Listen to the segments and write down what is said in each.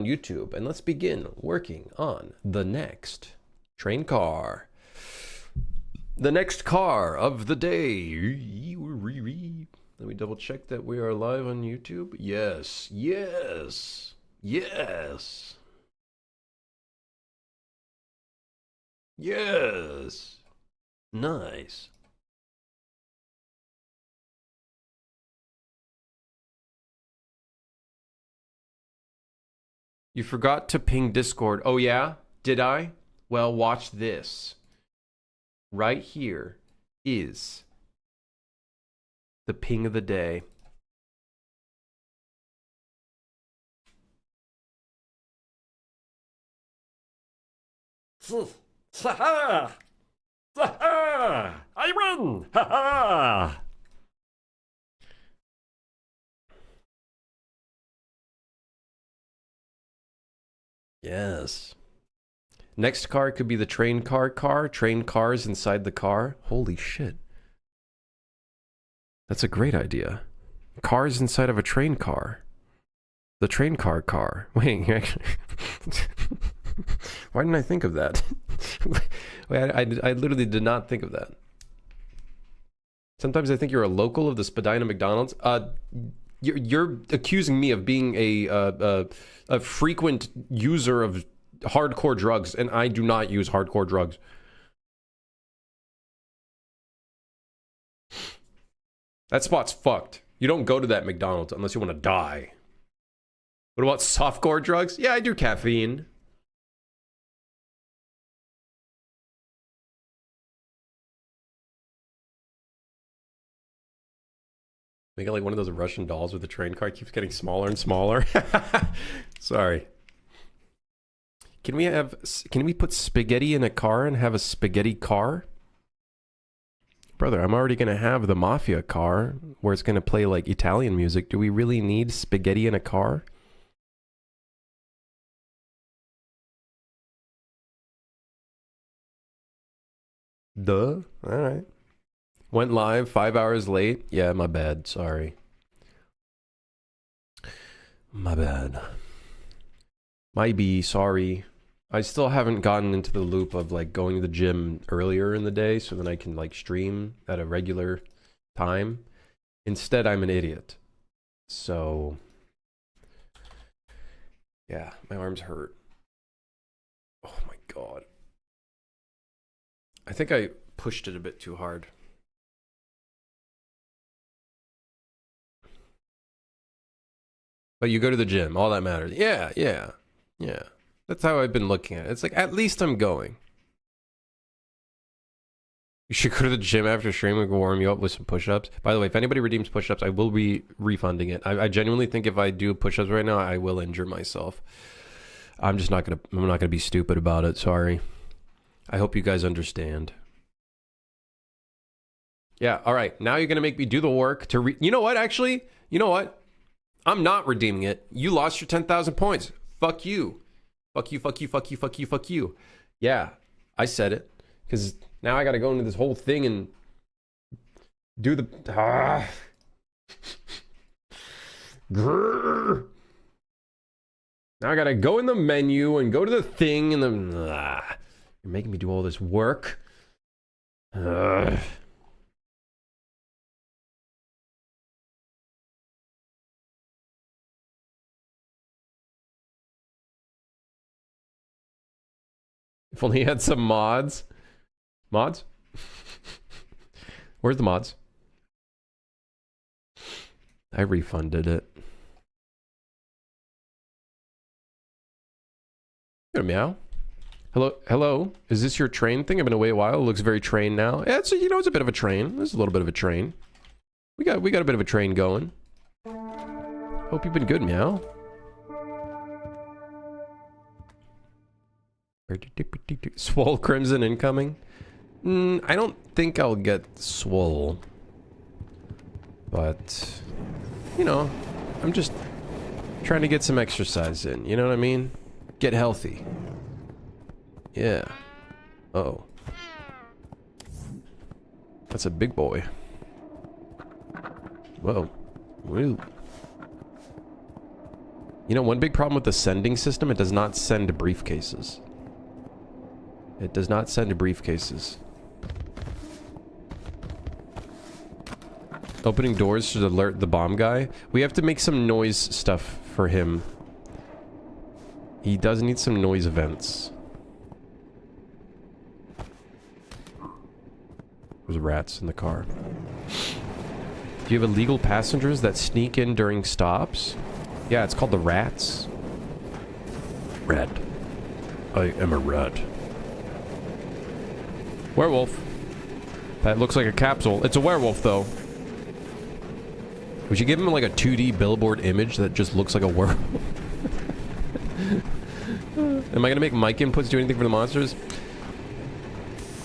YouTube, and let's begin working on the next train car. The next car of the day. Let me double check that we are live on YouTube. Yes, yes, yes, yes. Nice. You forgot to ping Discord. Oh yeah? Did I? Well, watch this. Right here is the ping of the day. Ha ha! I win! Ha ha! Yes. Next car could be the train car. Train cars inside the car. Holy shit. That's a great idea. Cars inside of a train car. The train car. Wait, actually... Why didn't I think of that? Wait, I literally did not think of that. Sometimes I think you're a local of the Spadina McDonald's. You're accusing me of being a frequent user of hardcore drugs, and I do not use hardcore drugs. That spot's fucked. You don't go to that McDonald's unless you want to die. What about softcore drugs? Yeah, I do caffeine. Make it like one of those Russian dolls with the train car. It keeps getting smaller and smaller. Sorry. Can we put spaghetti in a car and have a spaghetti car? Brother, I'm already gonna have the Mafia car where it's gonna play like Italian music. Do we really need spaghetti in a car? Duh. Alright. Went live 5 hours late. Yeah, my bad. Sorry. My bad. Might be sorry. I still haven't gotten into the loop of like going to the gym earlier in the day so that I can like stream at a regular time. Instead, I'm an idiot. So, yeah, my arms hurt. Oh my god. I think I pushed it a bit too hard. But you go to the gym, all that matters. Yeah. That's how I've been looking at it. It's like, at least I'm going. You should go to the gym after streaming and warm you up with some push-ups. By the way, if anybody redeems push-ups, I will be refunding it. I genuinely think if I do push-ups right now, I will injure myself. I'm not gonna be stupid about it. Sorry. I hope you guys understand. Yeah, all right. Now you're gonna make me do the work to you know what, actually? You know what? I'm not redeeming it. You lost your 10,000 points. Fuck you. Fuck you. Yeah, I said it. Because now I gotta go into this whole thing and do the... Grrr. Now I gotta go in the menu and go to the thing and then... You're making me do all this work. If only he had some mods. Mods? Where's the mods? I refunded it. Good meow. Hello. Is this your train thing? I've been away a while. It looks very train now. Yeah, it's it's a bit of a train. There's a little bit of a train. We got a bit of a train going. Hope you've been good, meow. Swole Crimson incoming? I don't think I'll get Swole. But, you know, I'm just trying to get some exercise in. You know what I mean? Get healthy. Yeah. Uh-oh. That's a big boy. Whoa. Woo. You know, one big problem with the sending system, it does not send briefcases. It does not send briefcases. Opening doors should alert the bomb guy. We have to make some noise stuff for him. He does need some noise events. There's rats in the car. Do you have illegal passengers that sneak in during stops? Yeah, it's called the rats. Rat. I am a rat. Werewolf. That looks like a capsule. It's a werewolf, though. We should give him like a 2D billboard image that just looks like a werewolf. Am I gonna make mic inputs do anything for the monsters?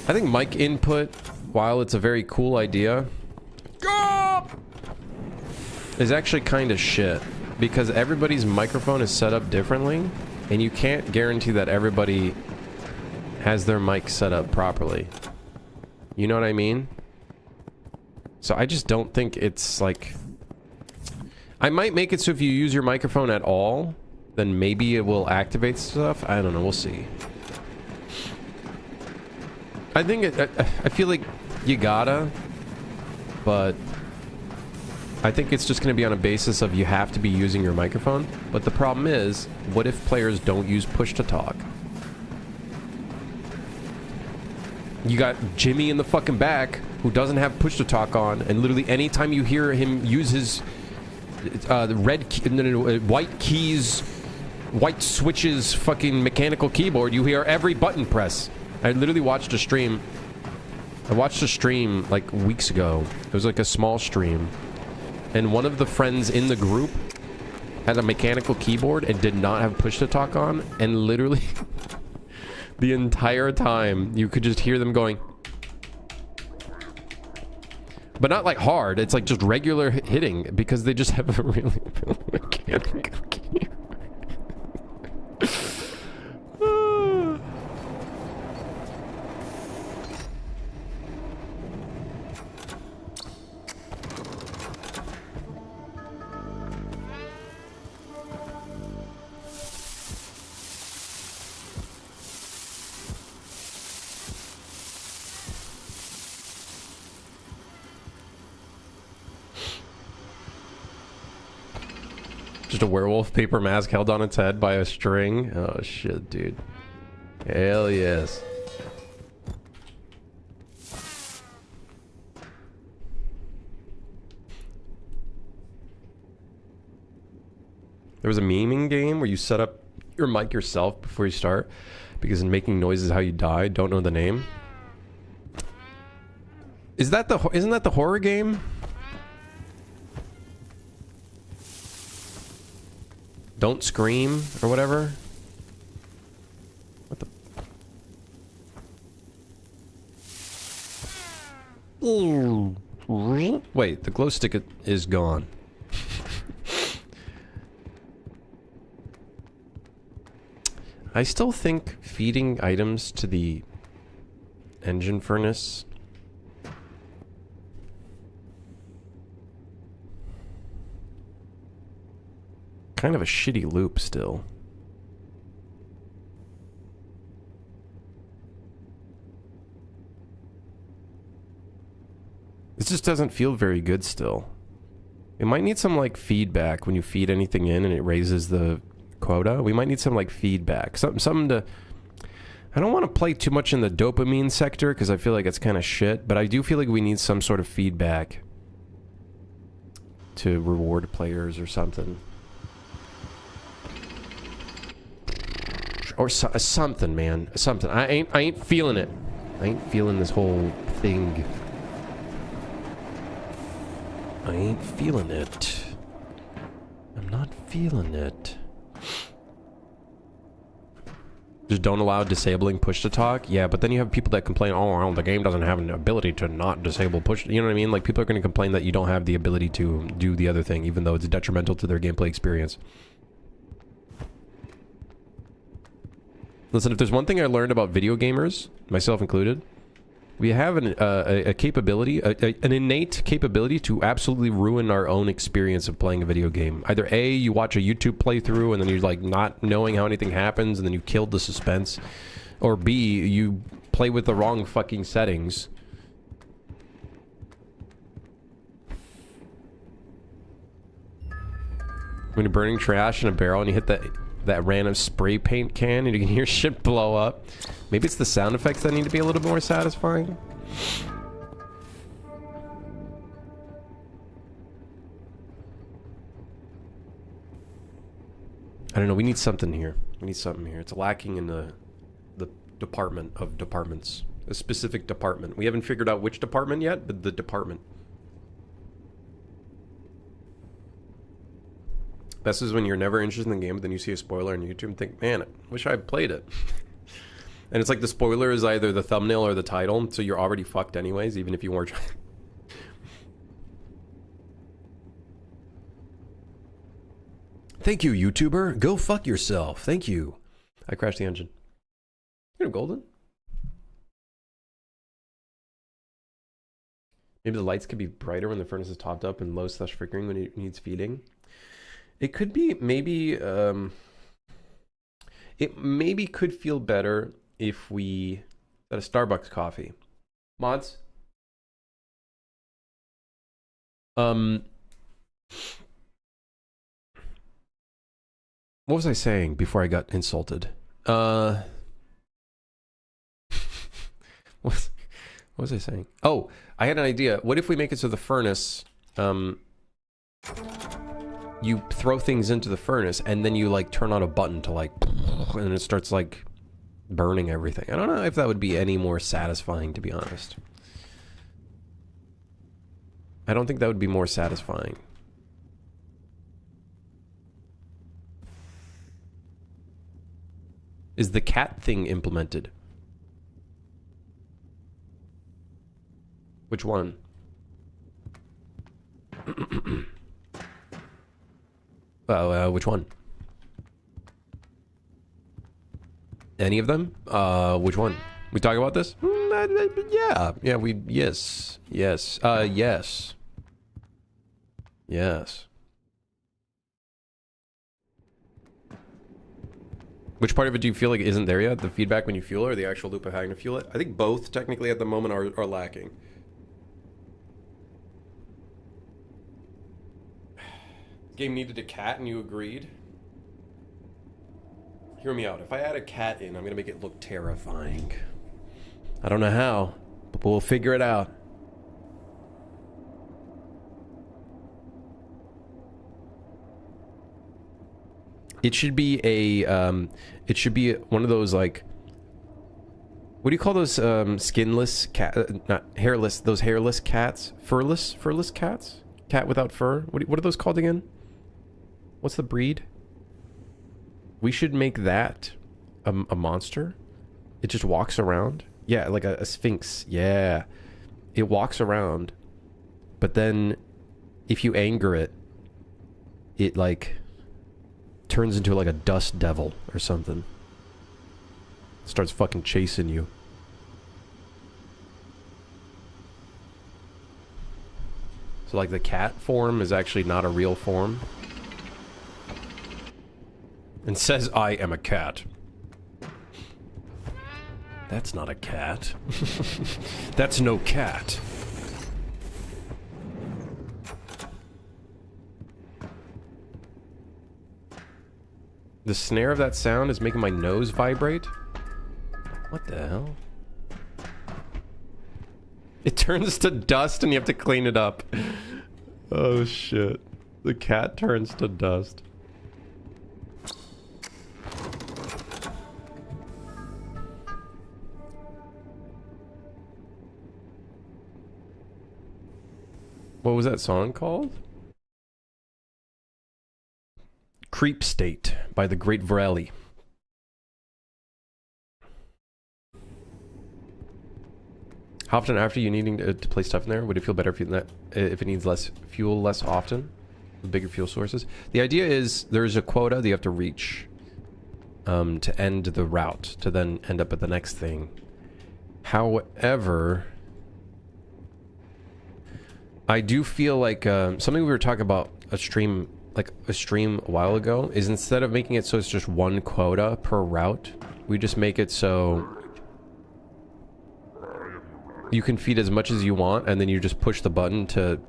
I think mic input, while it's a very cool idea, is actually kind of shit. Because everybody's microphone is set up differently, and you can't guarantee that everybody has their mic set up properly. You know what I mean? So I just don't think it's like... I might make it so if you use your microphone at all, then maybe it will activate stuff. I don't know. We'll see. I think I feel like you gotta, but I think it's just going to be on a basis of you have to be using your microphone. But the problem is, what if players don't use push to talk? You got Jimmy in the fucking back who doesn't have push to talk on, and literally anytime you hear him use his white keys, white switches, fucking mechanical keyboard, you hear every button press. I literally watched a stream. I watched a stream like weeks ago. It was like a small stream, and one of the friends in the group had a mechanical keyboard and did not have push to talk on, and literally the entire time you could just hear them going, but not like hard. It's like just regular hitting because they just have a really mechanical keyboard. Just a werewolf paper mask held on its head by a string. Oh shit, dude. Hell yes. There was a memeing game where you set up your mic yourself before you start, because making noise is how you die. Don't know the name. Isn't that the horror game? Don't scream or whatever. What the? Wait, the glow stick is gone. I still think feeding items to the engine furnace kind of a shitty loop still. This just doesn't feel very good still. It might need some like feedback when you feed anything in and it raises the quota. We might need some like feedback. Something to... I don't want to play too much in the dopamine sector because I feel like it's kind of shit, but I do feel like we need some sort of feedback to reward players or something. Or something, man. Something. I ain't feeling it. I ain't feeling this whole thing. I ain't feeling it. I'm not feeling it. Just don't allow disabling push to talk. Yeah, but then you have people that complain, oh, well, the game doesn't have an ability to not disable push. You know what I mean? Like, people are going to complain that you don't have the ability to do the other thing, even though it's detrimental to their gameplay experience. Listen, if there's one thing I learned about video gamers, myself included, We have a capability, an innate capability to absolutely ruin our own experience of playing a video game. Either A, you watch a YouTube playthrough and then you're like not knowing how anything happens and then you killed the suspense. Or B, you play with the wrong fucking settings. When you're burning trash in a barrel and you hit that random spray paint can and you can hear shit blow up. Maybe it's the sound effects that need to be a little bit more satisfying. I don't know, we need something here. We need something here. It's lacking in the department of departments. A specific department. We haven't figured out which department yet, but the department. Best is when you're never interested in the game, but then you see a spoiler on YouTube and think, man, I wish I played it. And it's like the spoiler is either the thumbnail or the title, so you're already fucked anyways, even if you weren't trying. Thank you, YouTuber. Go fuck yourself. Thank you. I crashed the engine. You know, golden. Maybe the lights could be brighter when the furnace is topped up and low/flickering when it needs feeding. It could be maybe it maybe could feel better if we got a Starbucks coffee. Mods? What was I saying before I got insulted? What was I saying? Oh, I had an idea. What if we make it so the furnace, you throw things into the furnace and then you like turn on a button to like, and it starts like burning everything. I don't know if that would be any more satisfying, to be honest. I don't think that would be more satisfying. Is the cat thing implemented? Which one? Which one? Any of them? Which one? We talk about this? Yeah. Yeah, yes. Yes. Yes. Yes. Which part of it do you feel like isn't there yet? The feedback when you fuel it or the actual loop of having to fuel it? I think both technically at the moment are lacking. Game needed a cat and you agreed? Hear me out. If I add a cat in, I'm gonna make it look terrifying. I don't know how, but we'll figure it out. It should be a, it should be one of those like, what do you call those skinless cat, not hairless, those hairless cats? Furless cats? Cat without fur? What are those called again? What's the breed? We should make that a monster. It just walks around. Yeah, like a sphinx. Yeah. It walks around. But then if you anger it, it like turns into like a dust devil or something. Starts fucking chasing you. So like the cat form is actually not a real form. And says, I am a cat. That's not a cat. That's no cat. The snare of that sound is making my nose vibrate. What the hell? It turns to dust and you have to clean it up. Oh shit. The cat turns to dust. What was that song called? Creep State by the Great Varelli. How often after you needing to place stuff in there, would it feel better if it needs less fuel less often? With bigger fuel sources? The idea is there's a quota that you have to reach to end the route, to then end up at the next thing. However, I do feel like something we were talking about a stream a while ago is instead of making it so it's just one quota per route, we just make it so you can feed as much as you want and then you just push the button to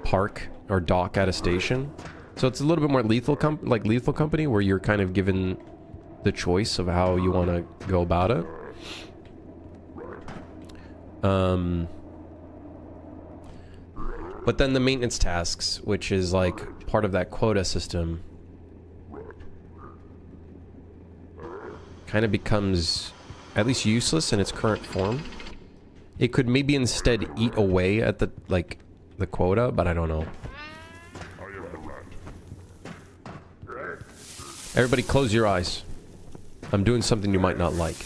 park or dock at a station. So it's a little bit more lethal company where you're kind of given the choice of how you want to go about it. But then the maintenance tasks, which is like part of that quota system, kind of becomes at least useless in its current form. It could maybe instead eat away at the quota, but I don't know. Everybody close your eyes. I'm doing something you might not like.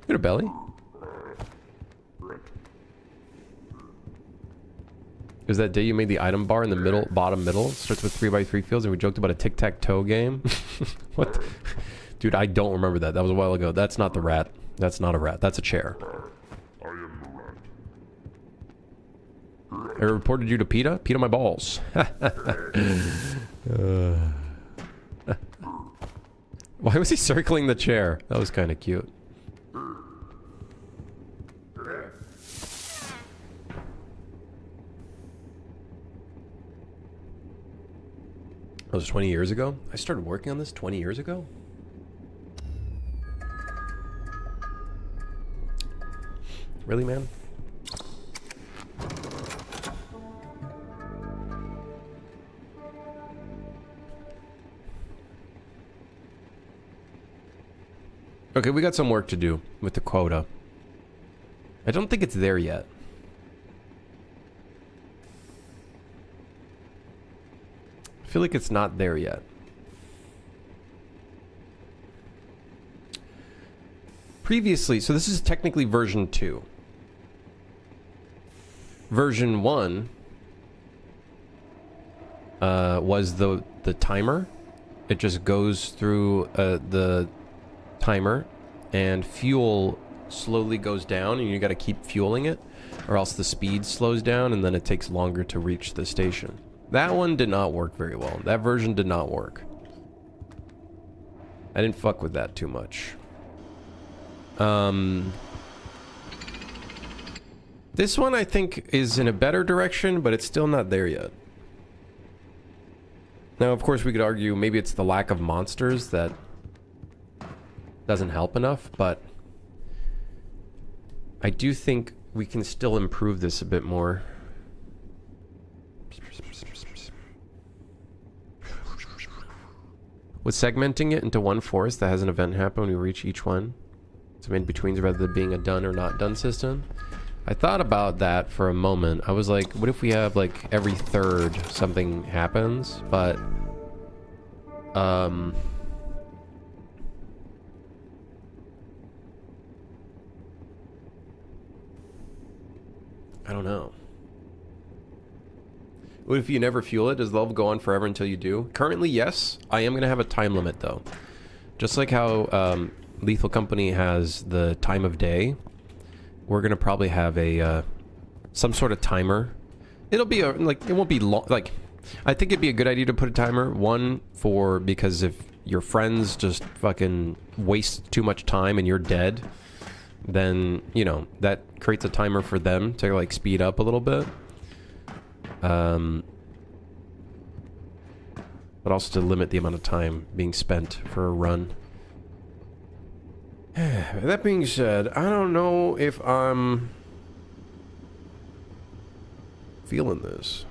Got a belly? It was that day you made the item bar in the middle, bottom middle. Starts with 3x3 fields and we joked about a tic-tac-toe game. What? Dude, I don't remember that. That was a while ago. That's not the rat. That's not a rat. That's a chair. I reported you to PETA? PETA my balls. Why was he circling the chair? That was kind of cute. That was 20 years ago? I started working on this 20 years ago? Really, man? Okay, we got some work to do with the quota. I don't think it's there yet. I feel like it's not there yet. Previously, so this is technically version 2. Version 1 was the timer. It just goes through the timer and fuel slowly goes down and you got to keep fueling it or else the speed slows down and then it takes longer to reach the station. That one did not work very well. That version did not work. I didn't fuck with that too much. This one I think is in a better direction, but it's still not there yet. Now, of course, we could argue maybe it's the lack of monsters that doesn't help enough, but I do think we can still improve this a bit more. With segmenting it into one forest that has an event happen when we reach each one. Some in-betweens rather than being a done or not done system. I thought about that for a moment. I was like, what if we have like every third something happens, but I don't know. What if you never fuel it? Does the level go on forever until you do? Currently, yes. I am going to have a time limit, though. Just like how Lethal Company has the time of day, we're going to probably have a some sort of timer. It'll be, like, it won't be long. Like, I think it'd be a good idea to put a timer. One, because if your friends just fucking waste too much time and you're dead, then, you know, that creates a timer for them to, like, speed up a little bit. But also to limit the amount of time being spent for a run. That being said, I don't know if I'm feeling this.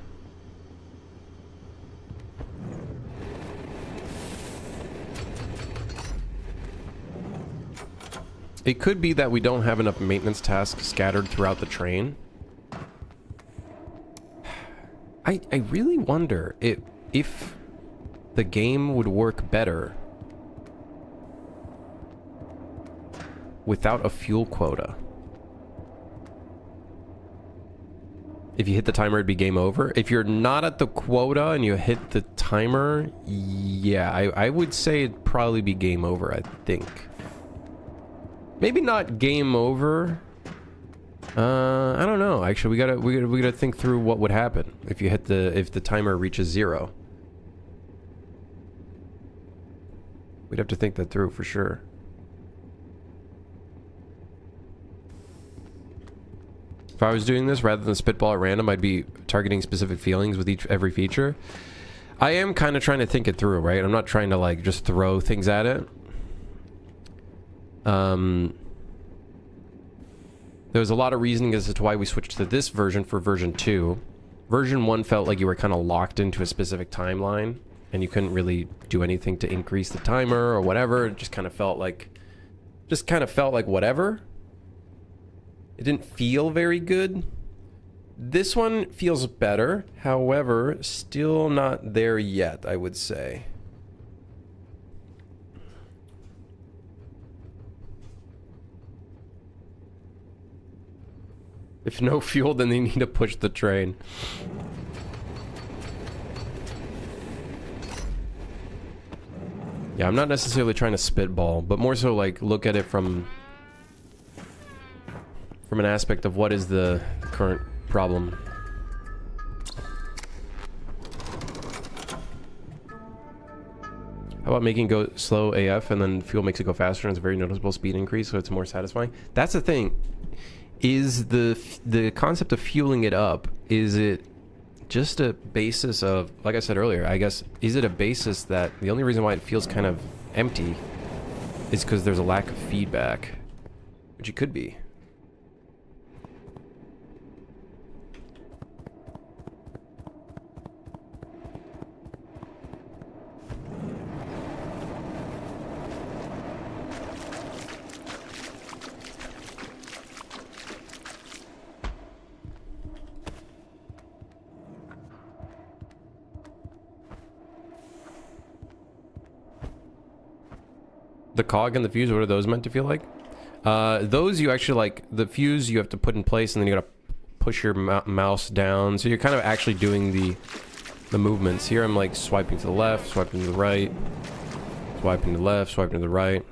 It could be that we don't have enough maintenance tasks scattered throughout the train. I really wonder if the game would work better without a fuel quota. If you hit the timer, it'd be game over. If you're not at the quota and you hit the timer, yeah, I would say it'd probably be game over, I think. Maybe not game over. I don't know. Actually, we gotta think through what would happen if you hit if the timer reaches 0. We'd have to think that through for sure. If I was doing this rather than spitball at random, I'd be targeting specific feelings with every feature. I am kind of trying to think it through, right? I'm not trying to like just throw things at it. There was a lot of reasoning as to why we switched to this version for version 2. Version 1 felt like you were kind of locked into a specific timeline, and you couldn't really do anything to increase the timer or whatever. It just kind of felt like whatever. It didn't feel very good. This one feels better, however, still not there yet, I would say. If no fuel, then they need to push the train. Yeah, I'm not necessarily trying to spitball, but more so like look at it from an aspect of what is the current problem. How about making go slow AF and then fuel makes it go faster and it's a very noticeable speed increase, so it's more satisfying? That's the thing. Is the concept of fueling it up, is it just a basis of, like I said earlier, I guess, is it a basis that the only reason why it feels kind of empty is because there's a lack of feedback? Which it could be. The cog and the fuse, what are those meant to feel like? Those you actually like, the fuse you have to put in place and then you gotta push your mouse down. So you're kind of actually doing the movements. Here I'm like swiping to the left, swiping to the right, swiping to the left, swiping to the right.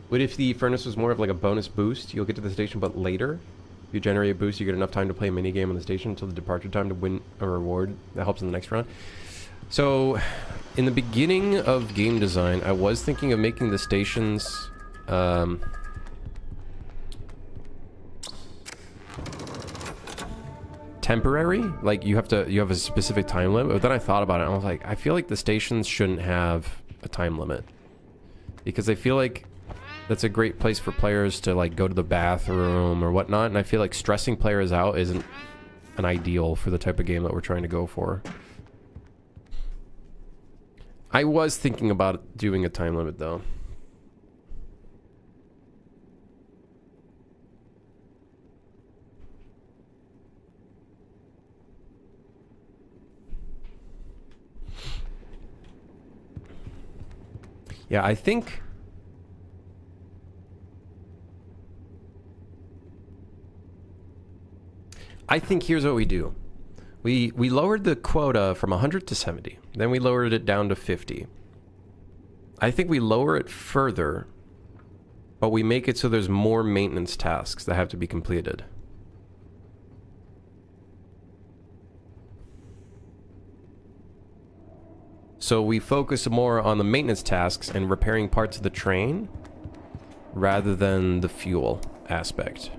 What if the furnace was more of like a bonus boost? You'll get to the station, but later? If you generate a boost, you get enough time to play a mini game on the station until the departure time to win a reward that helps in the next round. So, in the beginning of game design, I was thinking of making the stations temporary. Like you have a specific time limit. But then I thought about it and I was like, I feel like the stations shouldn't have a time limit because I feel like that's a great place for players to like go to the bathroom or whatnot, and I feel like stressing players out isn't an ideal for the type of game that we're trying to go for. I was thinking about doing a time limit though. Yeah, I think here's what we do. We lowered the quota from 100 to 70. Then we lowered it down to 50. I think we lower it further, but we make it so there's more maintenance tasks that have to be completed. So we focus more on the maintenance tasks and repairing parts of the train rather than the fuel aspect.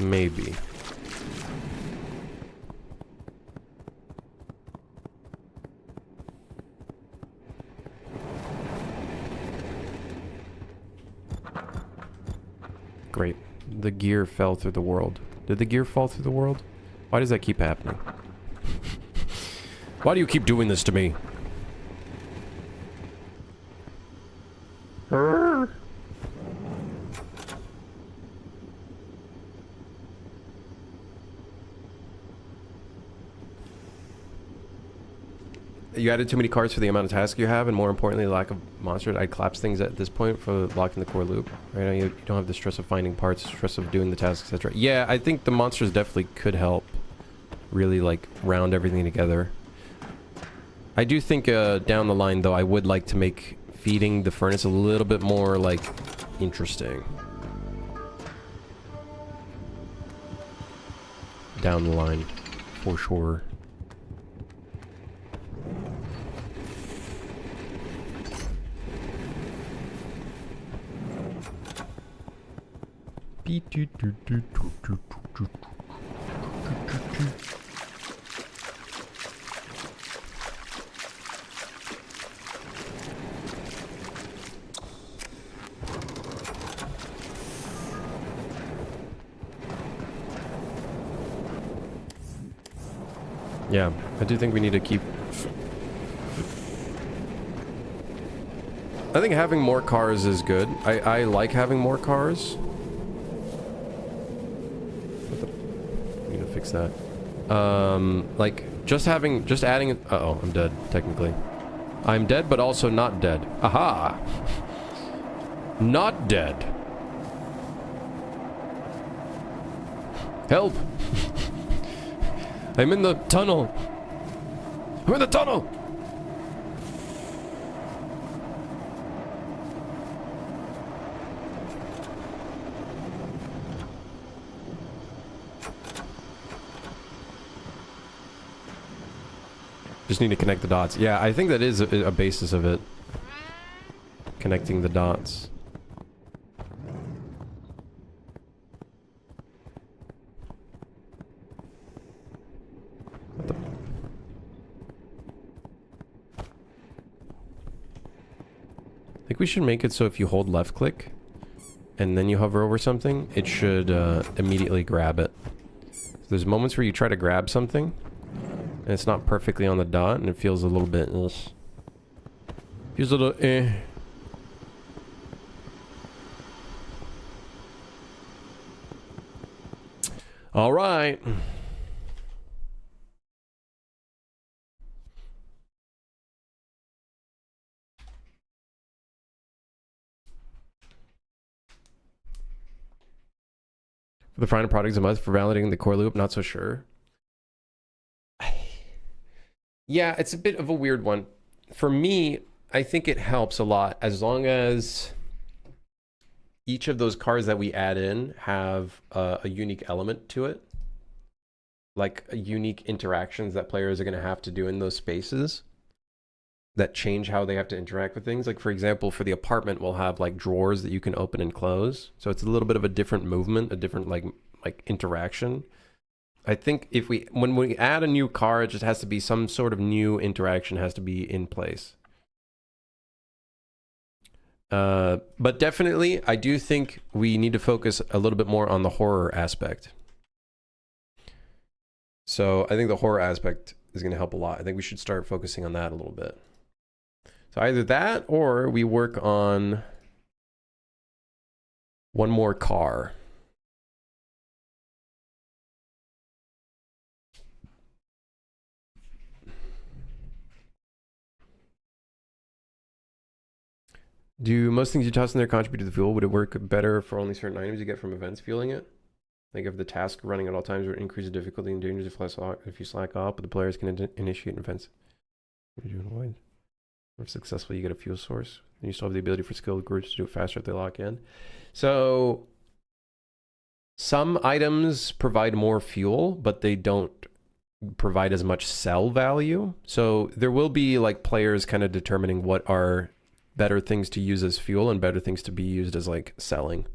Maybe. Great. The gear fell through the world. Did the gear fall through the world? Why does that keep happening? Why do you keep doing this to me? you added too many cards for the amount of tasks you have, and more importantly, the lack of monsters. I'd collapse things at this point for locking the core loop. Right now, you don't have the stress of finding parts, stress of doing the tasks, etc. Yeah, I think the monsters definitely could help really like round everything together. I do think down the line, though, I would like to make feeding the furnace a little bit more like interesting. Down the line, for sure. Yeah, I do think we need to keep... I think having more cars is good. I like having more cars. I need to fix that. Like, just adding... Uh-oh, I'm dead, technically. I'm dead, but also not dead. Aha! Not dead. Help! I'm in the tunnel. I'm in the tunnel. Just need to connect the dots. Yeah, I think that is a basis of it. Connecting the dots. I think we should make it so if you hold left click and then you hover over something, it should immediately grab it. So there's moments where you try to grab something and it's not perfectly on the dot and it feels a little bit... feels a little All right. For the final product a month for validating the core loop, not so sure. Yeah, it's a bit of a weird one. For me, I think it helps a lot as long as each of those cards that we add in have a unique element to it. Like unique interactions that players are going to have to do in those spaces that change how they have to interact with things. Like, for example, for the apartment, we'll have like drawers that you can open and close. So it's a little bit of a different movement, a different like interaction. I think if when we add a new car, it just has to be some sort of new interaction has to be in place. But definitely, I do think we need to focus a little bit more on the horror aspect. So I think the horror aspect is going to help a lot. I think we should start focusing on that a little bit. So either that or we work on one more car. Do most things you toss in there contribute to the fuel? Would it work better for only certain items you get from events fueling it? Like if the task running at all times would increase the difficulty and dangers if you slack off, but the players can initiate events. What do you avoid? If successful, you get a fuel source. And you still have the ability for skilled groups to do it faster if they lock in. So some items provide more fuel, but they don't provide as much sell value. So there will be like players kind of determining what are better things to use as fuel and better things to be used as like selling.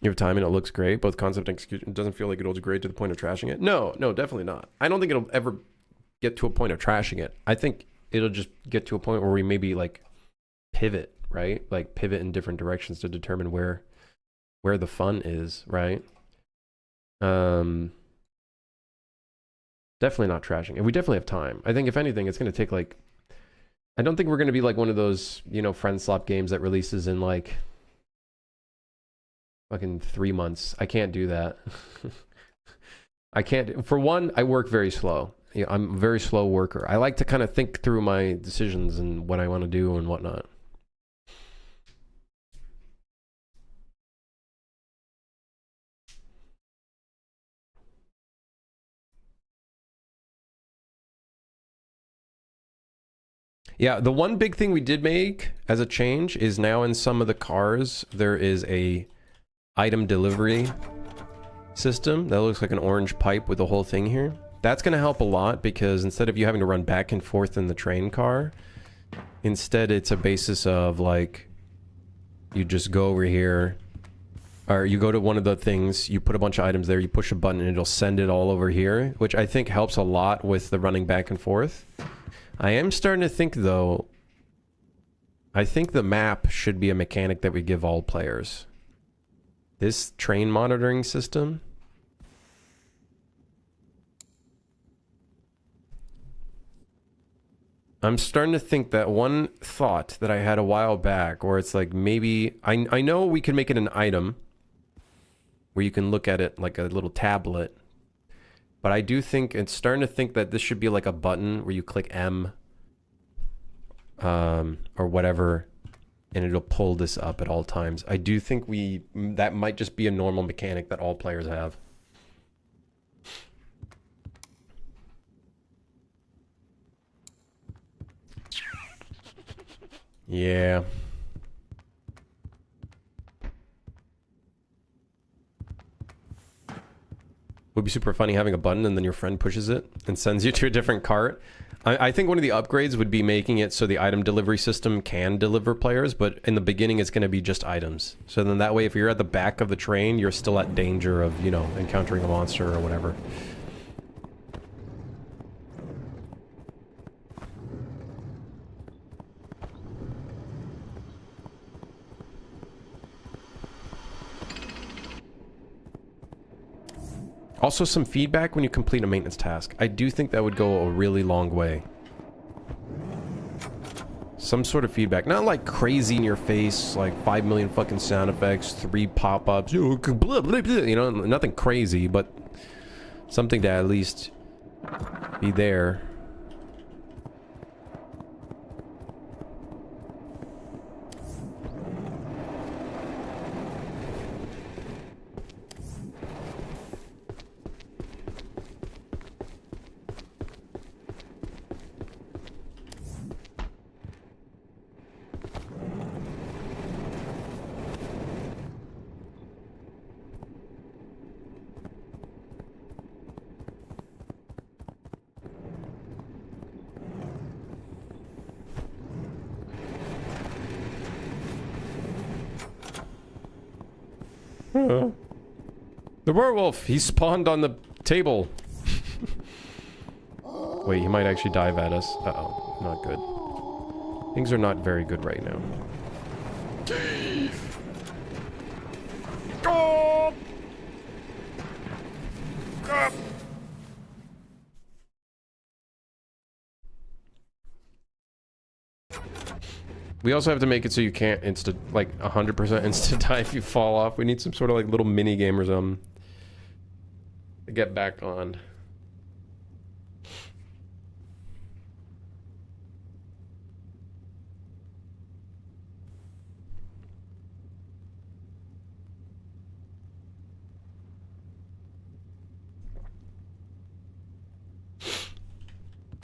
You have time and it looks great. Both concept and execution. It doesn't feel like it holds great to the point of trashing it. No, definitely not. I don't think it'll ever get to a point of trashing it. I think it'll just get to a point where we maybe like pivot, right? Like pivot in different directions to determine where the fun is, right? Definitely not trashing. And we definitely have time. I think if anything, it's going to take like... I don't think we're going to be like one of those, you know, friendslop games that releases in like... fucking 3 months. I can't do that. I can't. For one, I work very slow. Yeah, I'm a very slow worker. I like to kind of think through my decisions and what I want to do and whatnot. Yeah, the one big thing we did make as a change is now in some of the cars there is a item delivery system that looks like an orange pipe with the whole thing here. That's going to help a lot because instead of you having to run back and forth in the train car, instead it's a basis of like you just go over here or you go to one of the things, you put a bunch of items there, you push a button and it'll send it all over here, which I think helps a lot with the running back and forth. I am starting to think though, I think the map should be a mechanic that we give all players. This train monitoring system. I'm starting to think that one thought that I had a while back where it's like maybe I know we can make it an item where you can look at it like a little tablet, but I do think it's starting to think that this should be like a button where you click M or whatever and it'll pull this up at all times. I do think that might just be a normal mechanic that all players have. Yeah. Would be super funny having a button and then your friend pushes it and sends you to a different cart. I think one of the upgrades would be making it so the item delivery system can deliver players, but in the beginning it's going to be just items. So then that way if you're at the back of the train, you're still at danger of, you know, encountering a monster or whatever. Also, some feedback when you complete a maintenance task. I do think that would go a really long way. Some sort of feedback. Not like crazy in your face, like 5 million fucking sound effects, 3 pop-ups, you know, nothing crazy, but something to at least be there. The werewolf, he spawned on the table. Wait, he might actually dive at us. Uh-oh, not good. Things are not very good right now. Oh! Ah! We also have to make it so you can't like 100% insta die if you fall off. We need some sort of like little mini game or something to get back on.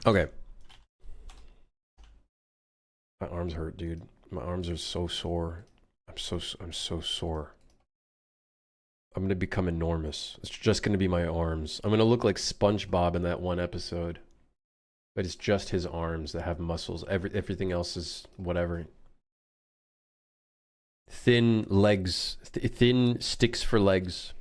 Okay. My arms hurt, dude. My arms are so sore. I'm so sore. I'm gonna become enormous. It's just gonna be my arms. I'm gonna look like SpongeBob in that one episode. But it's just his arms that have muscles. Everything else is whatever. Thin legs. Thin sticks for legs.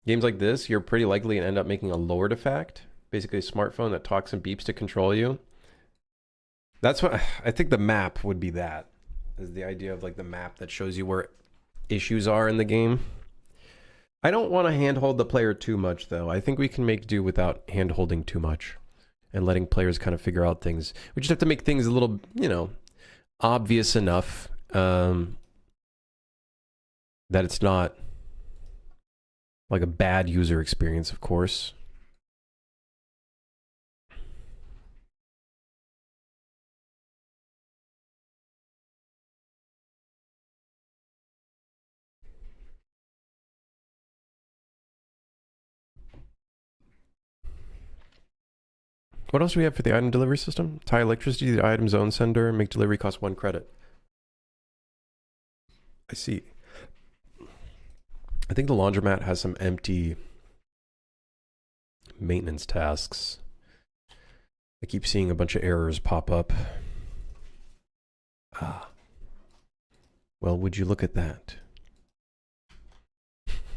Games like this, you're pretty likely to end up making a lowered effect. Basically a smartphone that talks and beeps to control you. That's what I think the map would be. That is the idea of like the map that shows you where issues are in the game. I don't want to handhold the player too much though. I think we can make do without handholding too much. and letting players kind of figure out things. We just have to make things a little, you know, obvious enough that it's not like a bad user experience, of course. What else do we have for the item delivery system? Tie electricity to the item zone sender and make delivery cost 1 credit. I see. I think the laundromat has some empty maintenance tasks. I keep seeing a bunch of errors pop up. Ah. Well, would you look at that?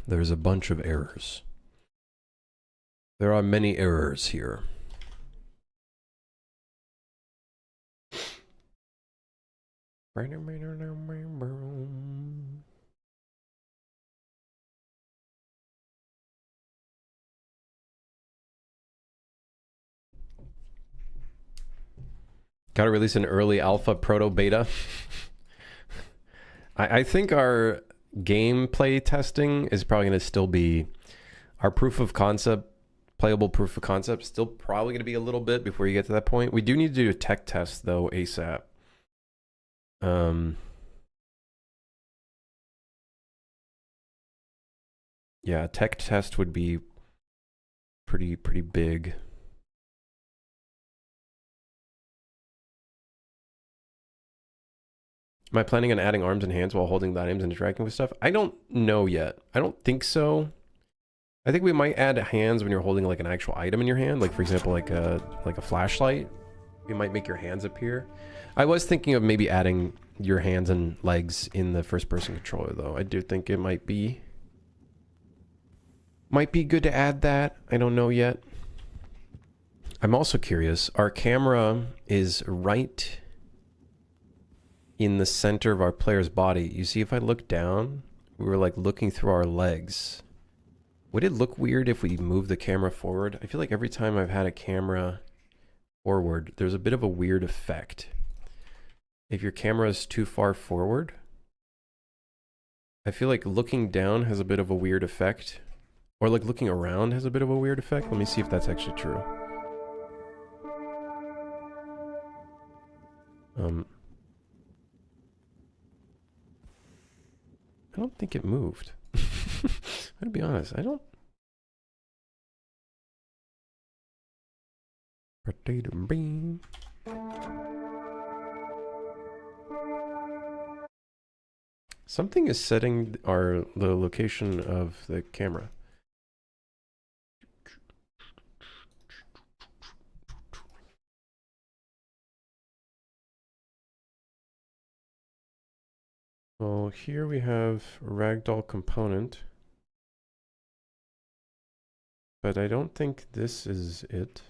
There's a bunch of errors. There are many errors here. Got to release an early alpha proto beta. I think our gameplay testing is probably going to still be our proof of concept, playable proof of concept, still probably going to be a little bit before you get to that point. We do need to do a tech test though ASAP. Yeah, a tech test would be pretty big. Am I planning on adding arms and hands while holding the items and interacting with stuff? I don't know yet. I don't think so. I think we might add hands when you're holding like an actual item in your hand, like for example, like a flashlight. You might make your hands appear. I was thinking of maybe adding your hands and legs in the first-person controller, though. I do think it might be good to add that. I don't know yet. I'm also curious. Our camera is right in the center of our player's body. You see, if I look down, we were like looking through our legs. Would it look weird if we move the camera forward? I feel like every time I've had a camera forward, there's a bit of a weird effect. If your camera is too far forward, I feel like looking down has a bit of a weird effect. Or like looking around has a bit of a weird effect. Let me see if that's actually true. I don't think it moved. I'll be honest, I don't. Potato bean. Something is setting the location of the camera. Well, here we have a ragdoll component, but I don't think this is it.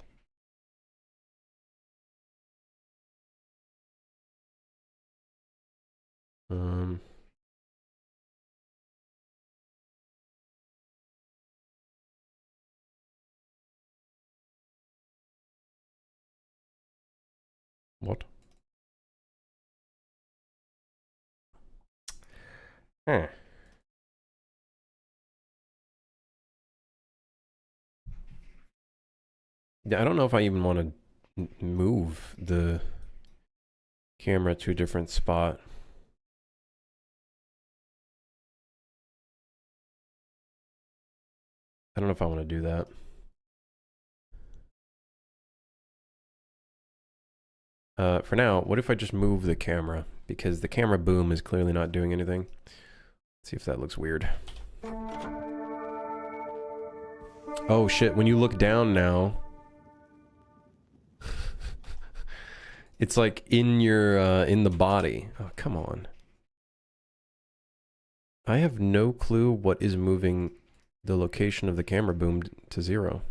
What? Huh. Yeah, I don't know if I even want to move the camera to a different spot. I don't know if I want to do that. For now, what if I just move the camera? Because the camera boom is clearly not doing anything. Let's see if that looks weird. Oh shit, when you look down now, it's like in your, in the body. Oh, come on. I have no clue what is moving the location of the camera boom to 0.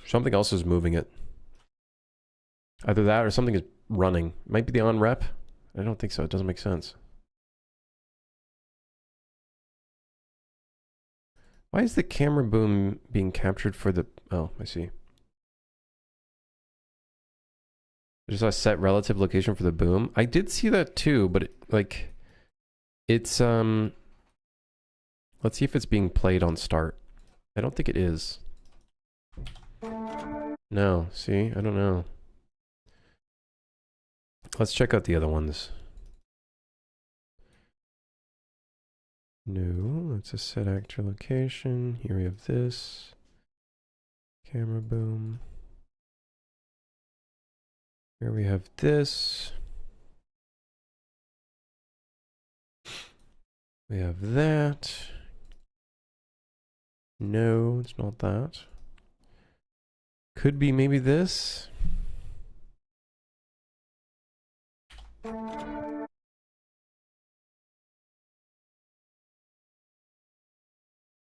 Something else is moving it. Either that or something is running. Might be the on rep. I don't think so. It doesn't make sense. Why is the camera boom being captured for the... Oh, I see. There's a set relative location for the boom. I did see that too, but it's let's see if it's being played on start. I don't think it is. No, see? I don't know. Let's check out the other ones. No, it's a set actor location. Here we have this. Camera boom. Here we have this. We have that. No, it's not that. Could be maybe this.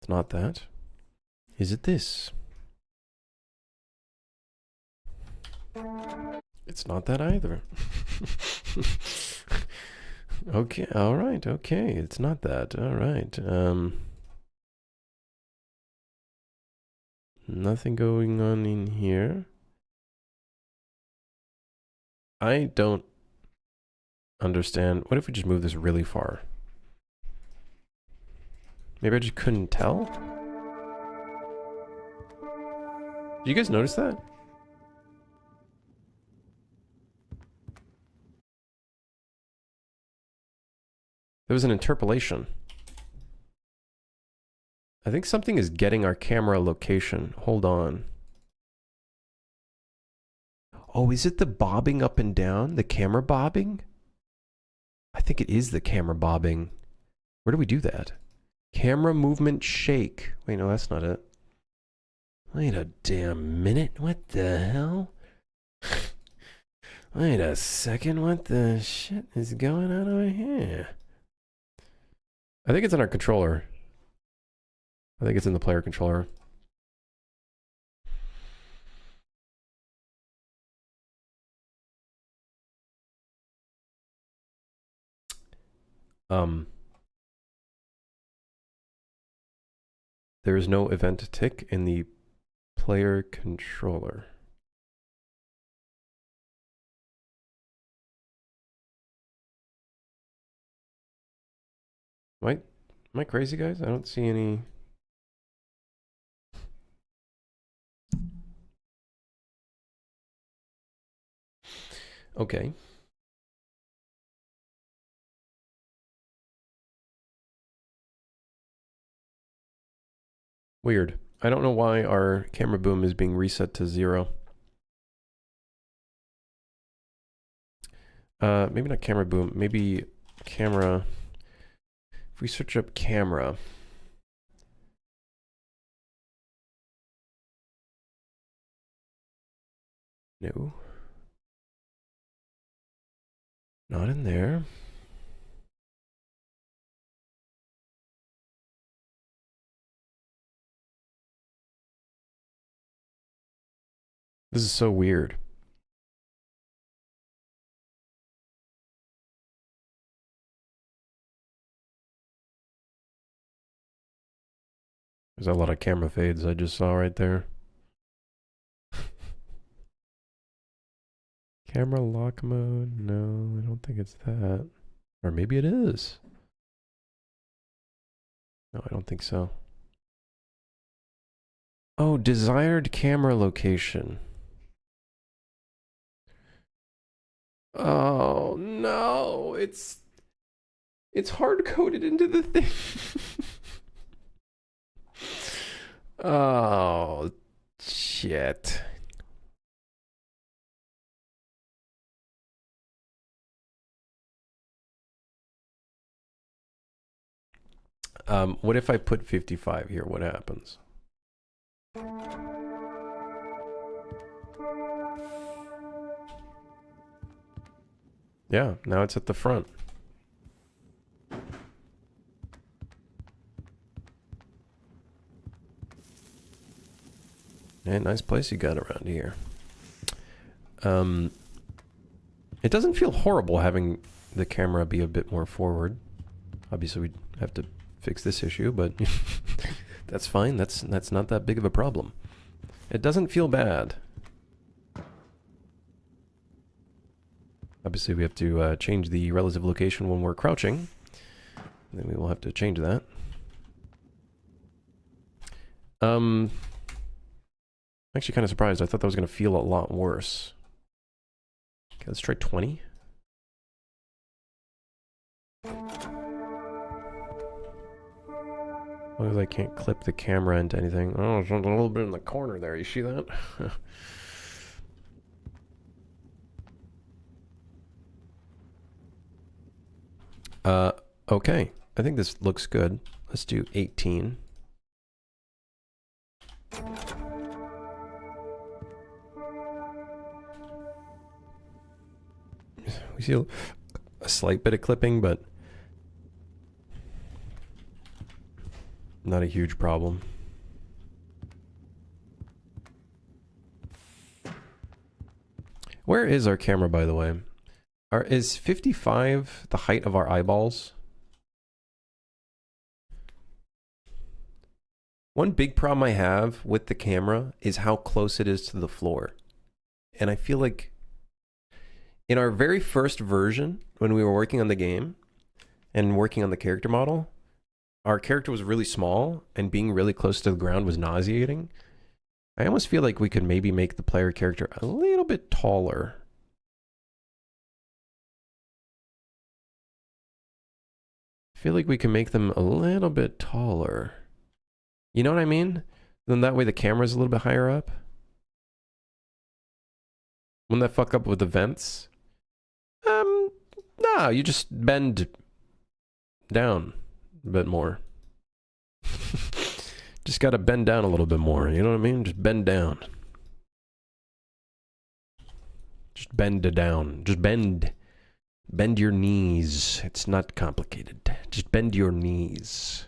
It's not that. Is it this? It's not that either. Okay, all right, okay. It's not that. All right. Nothing going on in here. I don't understand. What if we just move this really far? Maybe I just couldn't tell? Did you guys notice that? There was an interpolation. I think something is getting our camera location. Hold on. Oh, is it the bobbing up and down? The camera bobbing? I think it is the camera bobbing. Where do we do that? Camera movement shake. Wait, no, that's not it. Wait a damn minute. What the hell? Wait a second. What the shit is going on over here? I think it's in our controller. I think it's in the player controller. There is no event tick in the player controller. Am I crazy, guys? I don't see any... Okay. Weird. I don't know why our camera boom is being reset to 0. Maybe not camera boom, maybe camera... If we search up camera... No. Not in there. This is so weird. There's a lot of camera fades I just saw right there. Camera lock mode? No, I don't think it's that. Or maybe it is. No, I don't think so. Oh, desired camera location. Oh, no. It's hard-coded into the thing. Oh, shit. What if I put 55 here? What happens? Yeah, now it's at the front. Yeah, nice place you got around here. It doesn't feel horrible having the camera be a bit more forward. Obviously, we'd have to fix this issue, but That's fine. That's not that big of a problem. It doesn't feel bad. Obviously, we have to change the relative location when we're crouching. Then we will have to change that. I'm actually kind of surprised. I thought that was going to feel a lot worse. Okay, let's try 20. As long as I can't clip the camera into anything. Oh, it's a little bit in the corner there. You see that? Okay. I think this looks good. Let's do 18. We see a slight bit of clipping, but not a huge problem. Where is our camera, by the way? Is 55 the height of our eyeballs? One big problem I have with the camera is how close it is to the floor. And I feel like in our very first version, when we were working on the game and working on the character model, our character was really small and being really close to the ground was nauseating. I almost feel like we could maybe make the player character a little bit taller. I feel like we can make them a little bit taller. You know what I mean? Then that way the camera's a little bit higher up. Wouldn't that fuck up with the vents? No, you just bend down a bit more. Just gotta bend down a little bit more, you know what I mean? Just bend down. Just bend it down. Just bend. Bend your knees. It's not complicated. Just bend your knees.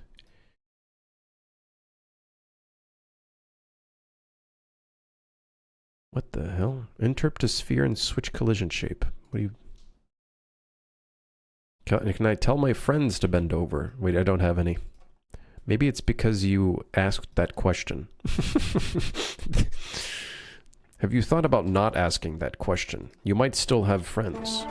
What the hell? Interrupt to sphere and switch collision shape. What do you... Can I tell my friends to bend over? Wait, I don't have any. Maybe it's because you asked that question. Have you thought about not asking that question? You might still have friends.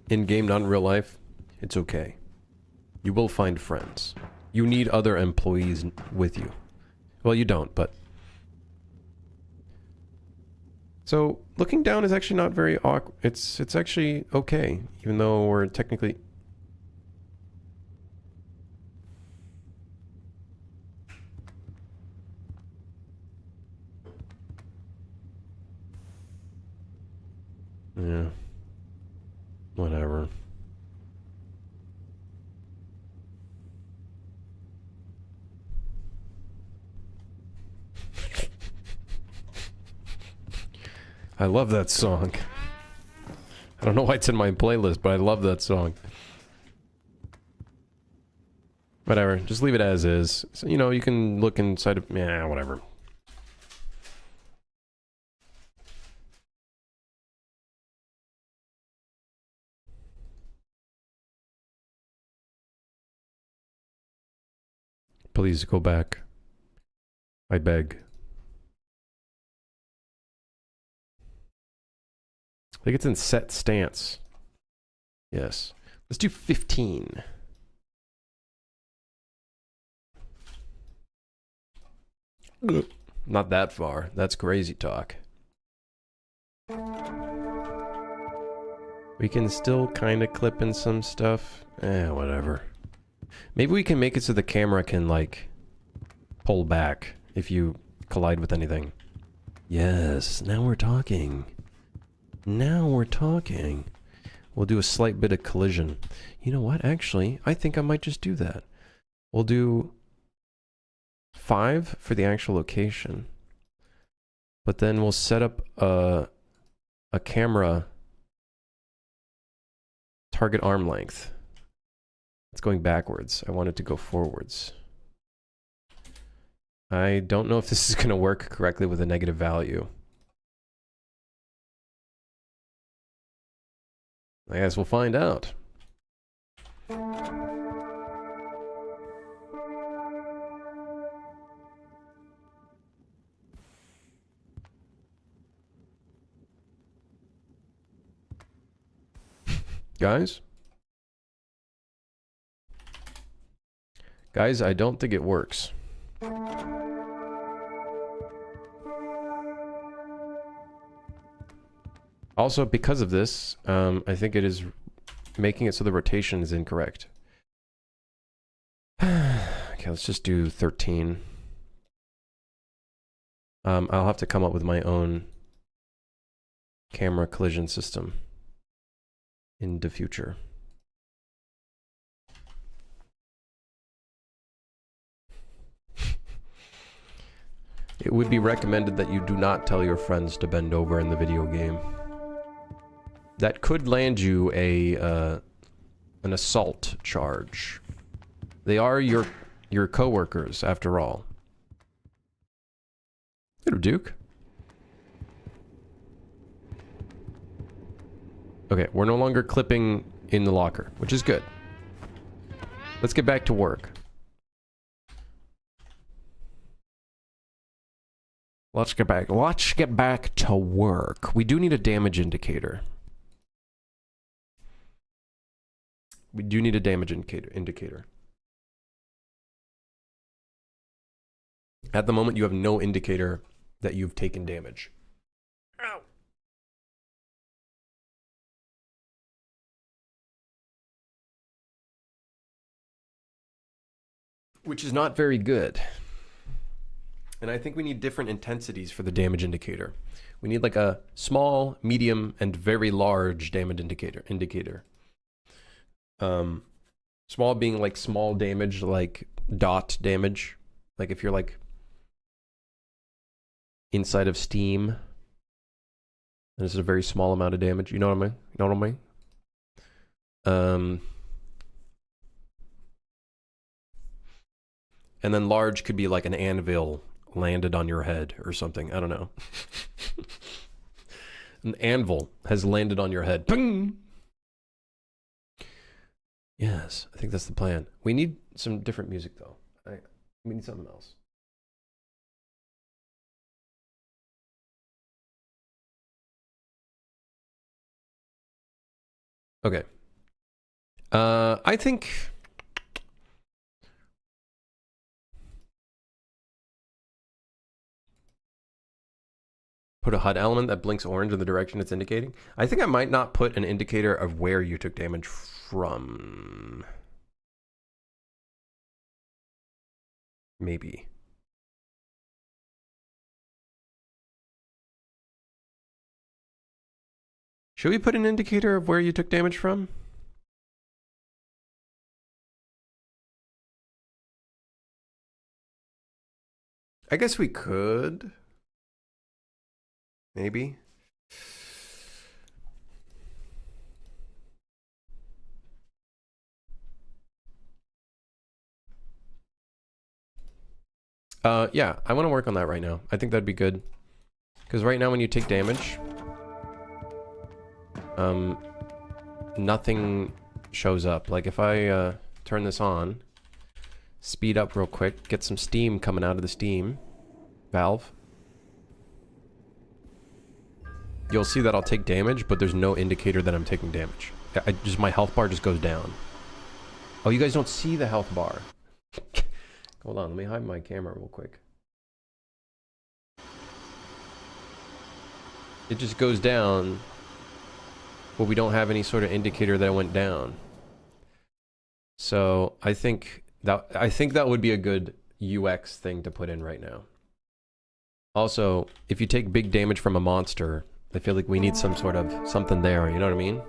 In game, not in real life, it's okay. You will find friends. You need other employees with you. Well, you don't, but... So, looking down is actually not very awkward. It's actually okay, even though we're technically... Yeah. Whatever. I love that song. I don't know why it's in my playlist, but I love that song. Whatever, just leave it as is. So, you know, you can look inside of... Yeah, whatever. Please go back. I beg. I think it's in set stance. Yes. Let's do 15. Not that far. That's crazy talk. We can still kind of clip in some stuff. Whatever. Maybe we can make it so the camera can, like, pull back if you collide with anything. Yes, now we're talking. Now we're talking. We'll do a slight bit of collision. You know what? Actually, I think I might just do that. We'll do 5 for the actual location. But then we'll set up a camera target arm length. It's going backwards. I want it to go forwards. I don't know if this is going to work correctly with a negative value. I guess we'll find out. Guys? Guys, I don't think it works. Also, because of this, I think it is making it so the rotation is incorrect. Okay, let's just do 13. I'll have to come up with my own camera collision system in the future. It would be recommended that you do not tell your friends to bend over in the video game. That could land you an assault charge. They are your coworkers, after all. Hello, Duke. Okay, we're no longer clipping in the locker, which is good. Let's get back to work. Let's get back to work. We do need a damage indicator. We do need a damage indicator. At the moment, you have no indicator that you've taken damage. Ow. Which is not very good. And I think we need different intensities for the damage indicator. We need like a small, medium, and very large damage indicator. Small being like small damage, like dot damage. Like if you're like inside of Steam, and this is a very small amount of damage. You know what I mean? You know what I mean? And then large could be like an anvil landed on your head or something. I don't know. An anvil has landed on your head. Ping! Yes, I think that's the plan. We need some different music, though. We need something else. Okay. I think... Put a HUD element that blinks orange in the direction it's indicating. I think I might not put an indicator of where you took damage from. Maybe. Should we put an indicator of where you took damage from? I guess we could. Maybe. Yeah, I want to work on that right now. I think that'd be good. Because right now when you take damage, nothing shows up. Like if I turn this on, speed up real quick, get some steam coming out of the steam valve. You'll see that I'll take damage, but there's no indicator that I'm taking damage. My health bar just goes down. Oh, you guys don't see the health bar. Hold on, let me hide my camera real quick. It just goes down, but we don't have any sort of indicator that it went down. So I think that would be a good UX thing to put in right now. Also, if you take big damage from a monster, I feel like we need some sort of something there, you know what I mean?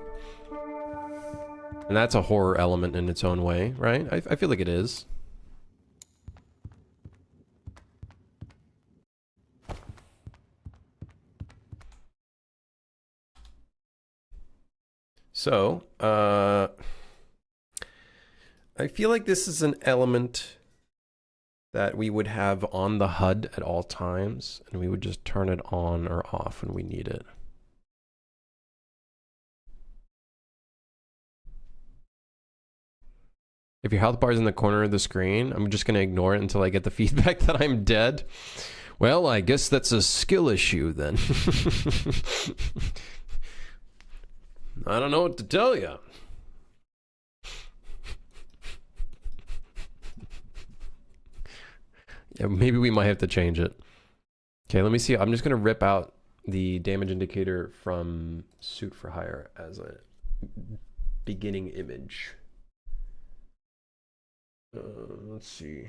And that's a horror element in its own way, right? I feel like it is. So, I feel like this is an element that we would have on the HUD at all times, and we would just turn it on or off when we need it. If your health bar is in the corner of the screen, I'm just going to ignore it until I get the feedback that I'm dead. Well, I guess that's a skill issue then. I don't know what to tell you. Yeah, maybe we might have to change it. Okay, let me see. I'm just going to rip out the damage indicator from Suit for Hire as a beginning image. Let's see.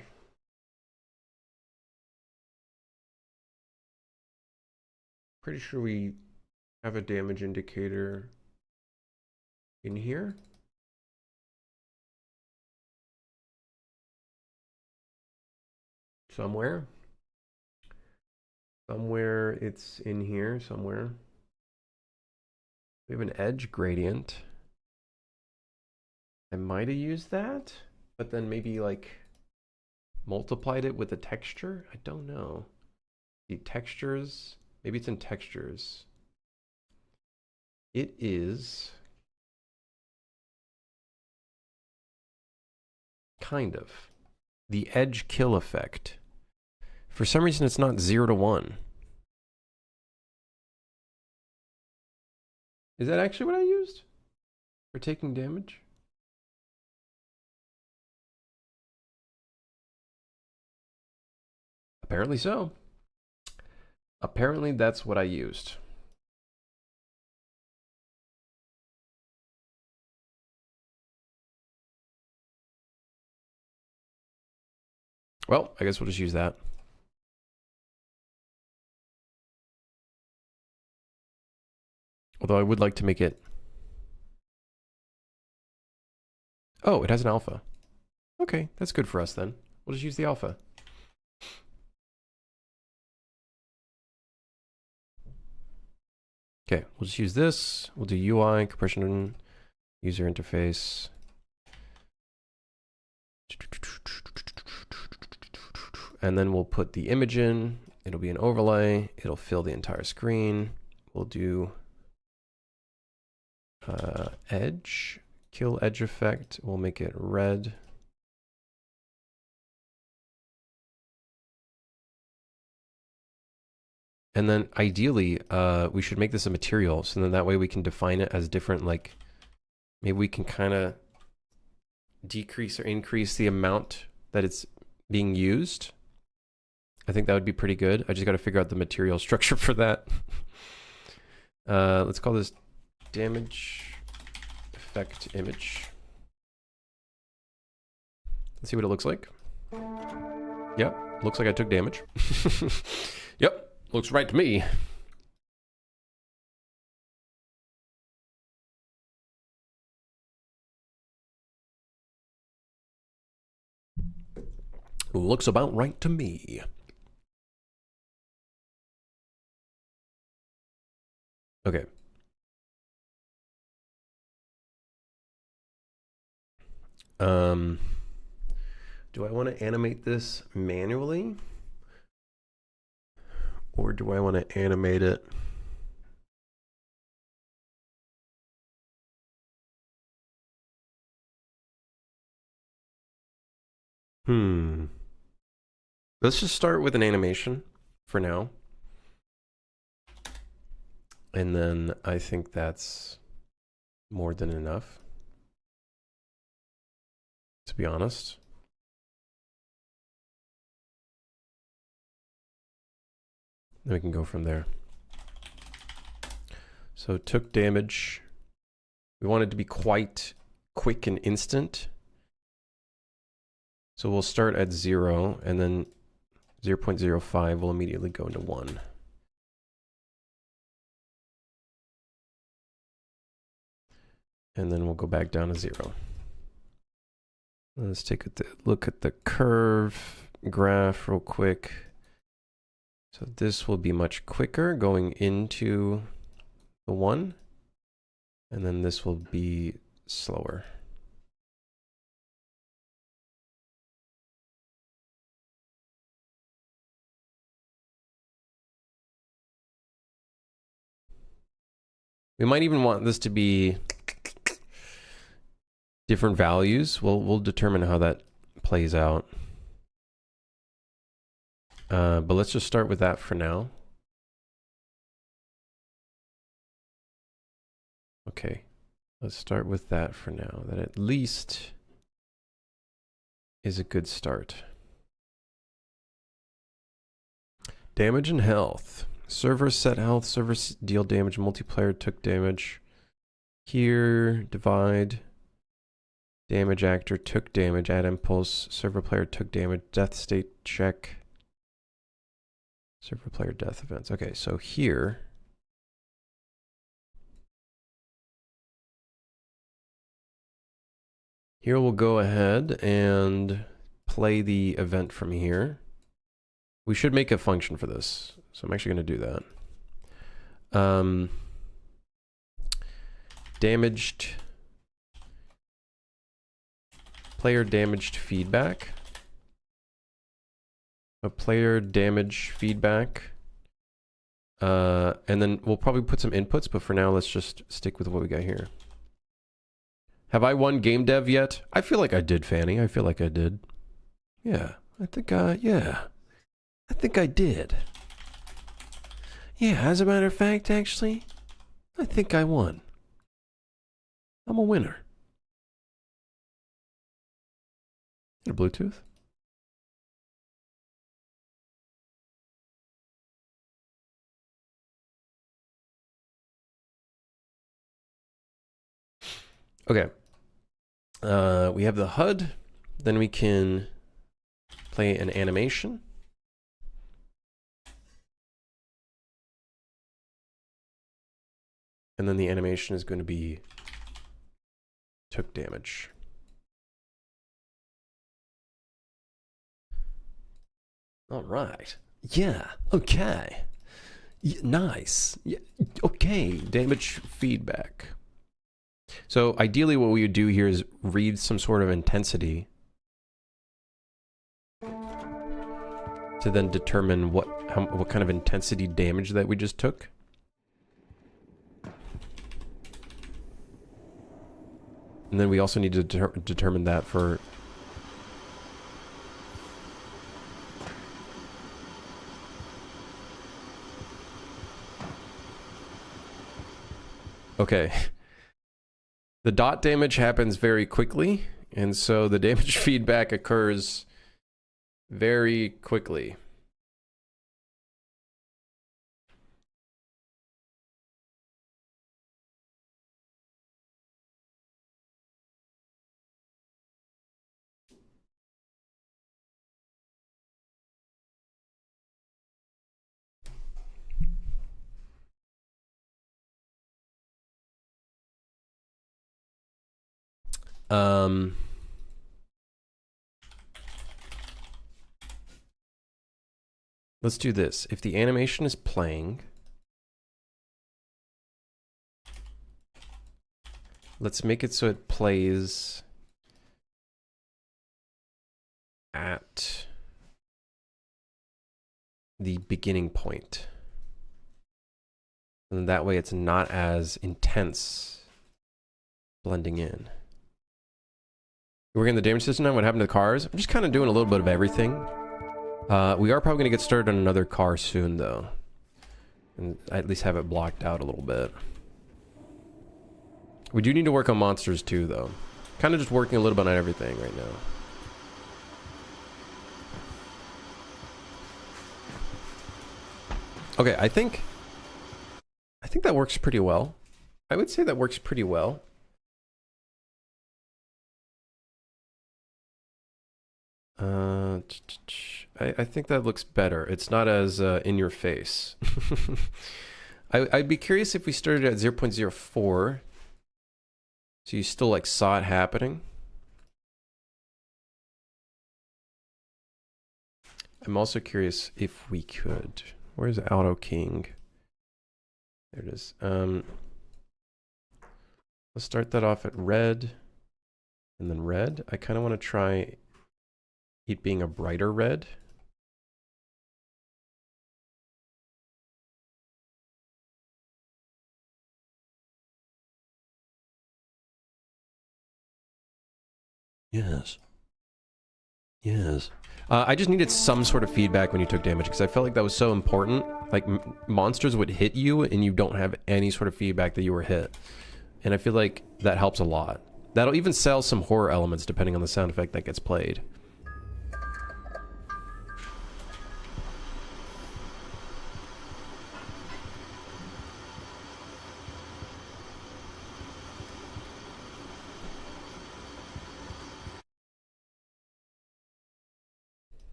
Pretty sure we have a damage indicator in here. Somewhere. Somewhere it's in here, somewhere. We have an edge gradient. I might have used that, but then maybe like multiplied it with the texture. I don't know. The textures, maybe it's in textures. It is kind of the edge kill effect. For some reason, it's not 0 to 1. Is that actually what I used for taking damage? Apparently so. Apparently that's what I used. Well, I guess we'll just use that. Although I would like to make it... Oh, it has an alpha. Okay, that's good for us then. We'll just use the alpha. Okay, we'll just use this. We'll do UI, compression, user interface. And then we'll put the image in. It'll be an overlay. It'll fill the entire screen. We'll do edge, kill edge effect. We'll make it red. And then ideally, we should make this a material. So then that way we can define it as different, like maybe we can kind of decrease or increase the amount that it's being used. I think that would be pretty good. I just got to figure out the material structure for that. Let's call this damage effect image. Let's see what it looks like. Yep, looks like I took damage. Yep. Looks right to me. Looks about right to me. Okay. Do I want to animate this manually? Or do I want to animate it? Let's just start with an animation for now. And then I think that's more than enough, to be honest. Then we can go from there. So took damage. We want it to be quite quick and instant. So we'll start at 0, and then 0.05 will immediately go into 1. And then we'll go back down to 0. Let's take a look at the curve graph real quick. So this will be much quicker going into the 1, and then this will be slower. We might even want this to be different values. We'll determine how that plays out. But let's just start with that for now. Okay, let's start with that for now. That at least is a good start. Damage and health. Server set health, server deal damage, multiplayer took damage. Here, divide. Damage actor took damage, add impulse, server player took damage, death state check. Server player death events. Okay, so here. Here we'll go ahead and play the event from here. We should make a function for this. So I'm actually going to do that. Damaged. Player damaged feedback. A player damage feedback. And then we'll probably put some inputs, but for now let's just stick with what we got here. Have I won game dev yet? I feel like I did, Fanny. I feel like I did. Yeah, I think I did. Yeah, as a matter of fact, actually, I think I won. I'm a winner. Your Bluetooth? Okay. We have the HUD. Then we can play an animation. And then the animation is going to be took damage. All right. Yeah. Okay. Nice. Yeah. Okay. Damage feedback. So ideally what we would do here is read some sort of intensity to then determine what kind of intensity damage that we just took. And then we also need to determine that for okay. The dot damage happens very quickly, and so the damage feedback occurs very quickly. Let's do this. If the animation is playing, let's make it so it plays at the beginning point. And that way it's not as intense blending in. We're getting the damage system now. What happened to the cars? I'm just kind of doing a little bit of everything. We are probably going to get started on another car soon, though. And at least have it blocked out a little bit. We do need to work on monsters, too, though. Kind of just working a little bit on everything right now. Okay, I think that works pretty well. I would say that works pretty well. I think that looks better. It's not as in your face. I'd be curious if we started at 0.04. So you still like saw it happening. I'm also curious if we could. Where's Auto King? There it is. Let's start that off at red. And then red. I kind of want to try it being a brighter red. Yes. Yes. I just needed some sort of feedback when you took damage because I felt like that was so important. Like, monsters would hit you and you don't have any sort of feedback that you were hit. And I feel like that helps a lot. That'll even sell some horror elements depending on the sound effect that gets played.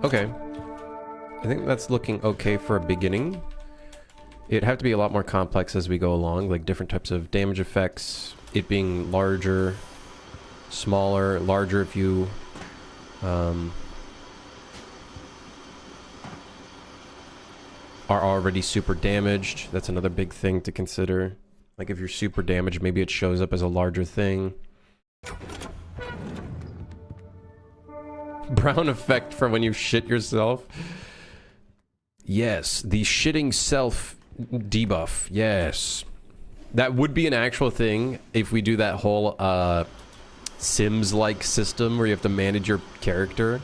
Okay. I think that's looking okay for a beginning. It'd have to be a lot more complex as we go along, like different types of damage effects, it being larger, smaller, larger if you are already super damaged. That's another big thing to consider. Like if you're super damaged, maybe it shows up as a larger thing. Brown effect from when you shit yourself. Yes, the shitting self debuff. Yes. That would be an actual thing if we do that whole Sims-like system where you have to manage your character.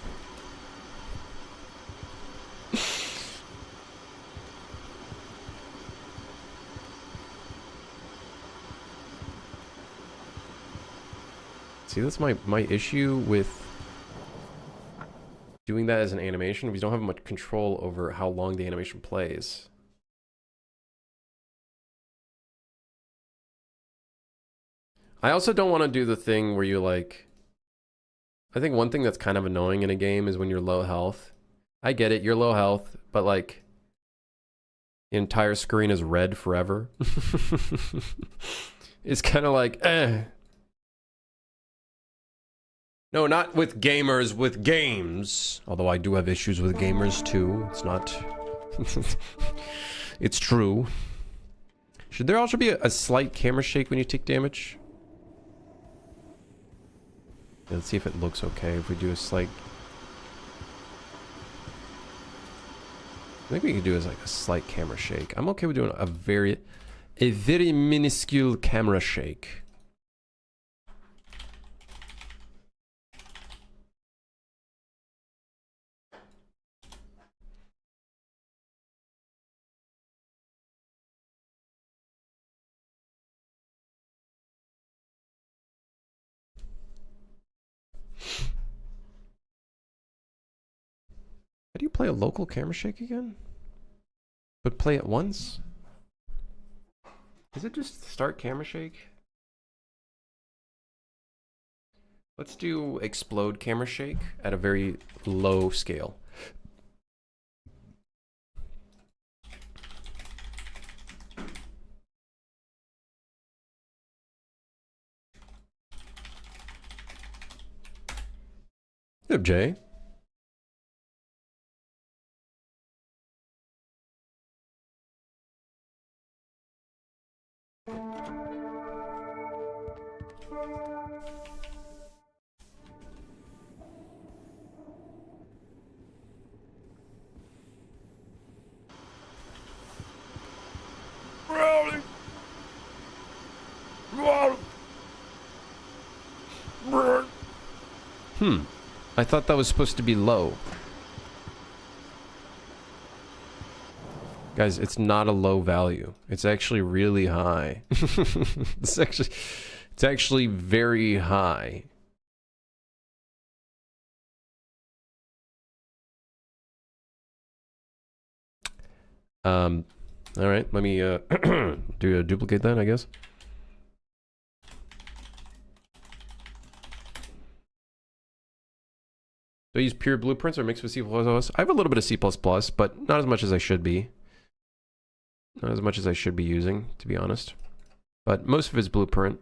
See, that's my issue with doing that as an animation. We don't have much control over how long the animation plays. I also don't want to do the thing where you like... I think one thing that's kind of annoying in a game is when you're low health. I get it, you're low health, but like... the entire screen is red forever. It's kind of like, eh. No, not with gamers, with games. Although I do have issues with gamers too. It's not... it's true. Should there also be a slight camera shake when you take damage? Yeah, let's see if it looks okay if we do a slight... I think we could do is like a slight camera shake. I'm okay with doing a very minuscule camera shake. How do you play a local camera shake again? But play it once? Is it just start camera shake? Let's do explode camera shake at a very low scale. Good job, Jay. I thought that was supposed to be low. Guys, it's not a low value. It's actually really high. It's actually very high. All right, let me duplicate that, I guess. Do I use pure blueprints or mixed with C++? I have a little bit of C++, but not as much as I should be. Not as much as I should be using, to be honest. But most of it's blueprint.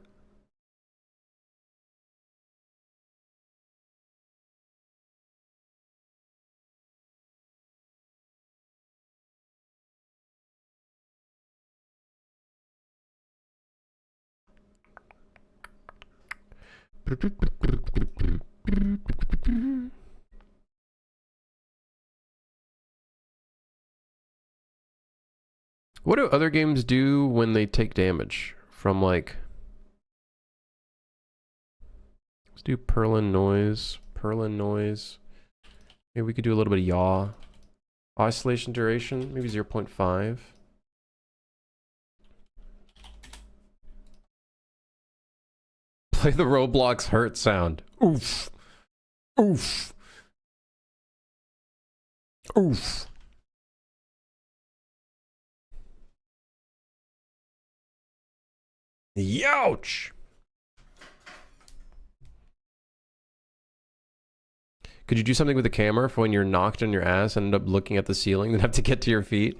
What do other games do when they take damage from, like... Let's do Perlin noise. Perlin noise. Maybe we could do a little bit of yaw. Oscillation duration, maybe 0.5. Play the Roblox hurt sound. Oof. Oof. Oof. Youch! Could you do something with the camera for when you're knocked on your ass and end up looking at the ceiling and have to get to your feet?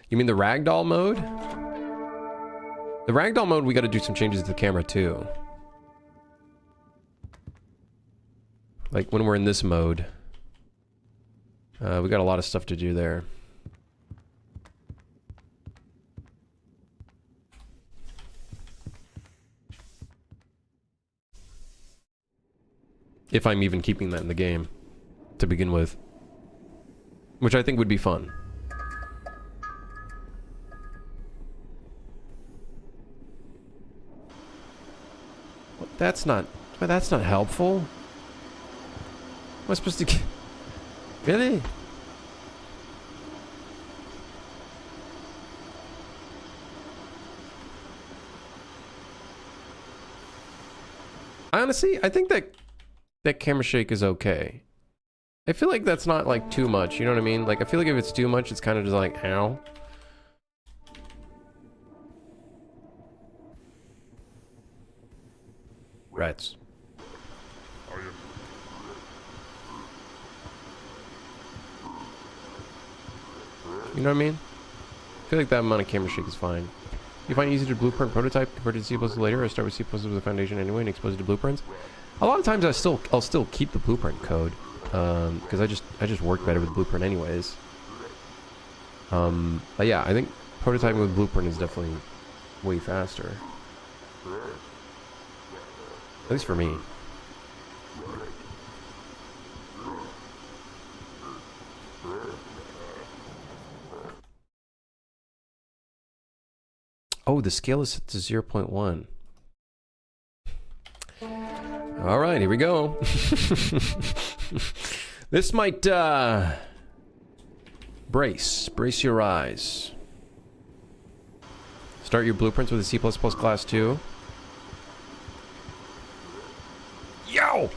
You mean the ragdoll mode? The ragdoll mode, we gotta do some changes to the camera too. Like when we're in this mode. We got a lot of stuff to do there. If I'm even keeping that in the game to begin with. Which I think would be fun. That's not helpful. Am I supposed to get... Really? Honestly, I think that camera shake is okay. I feel like that's not like too much, you know what I mean? Like I feel like if it's too much, it's kind of just like, ow. Rats. You know what I mean? I feel like that amount of camera shake is fine. You find it easy to blueprint prototype compared to C++ later, or start with C++ with the foundation anyway and expose it to blueprints? A lot of times I'll still keep the blueprint code because I just work better with blueprint anyways. But yeah, I think prototyping with blueprint is definitely way faster. At least for me. Oh, the scale is set to 0.1. All right, here we go. This might, brace your eyes. Start your blueprints with a C++ class 2. Yo!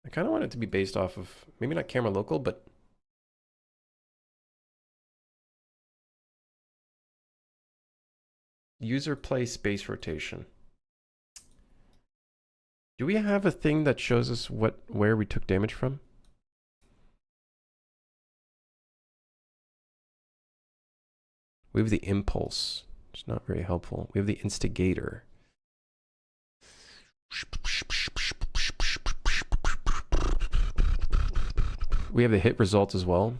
I kind of want it to be based off of, maybe not camera local, but user play space rotation. Do we have a thing that shows us where we took damage from? We have the impulse. It's not very helpful. We have the instigator. We have the hit result as well.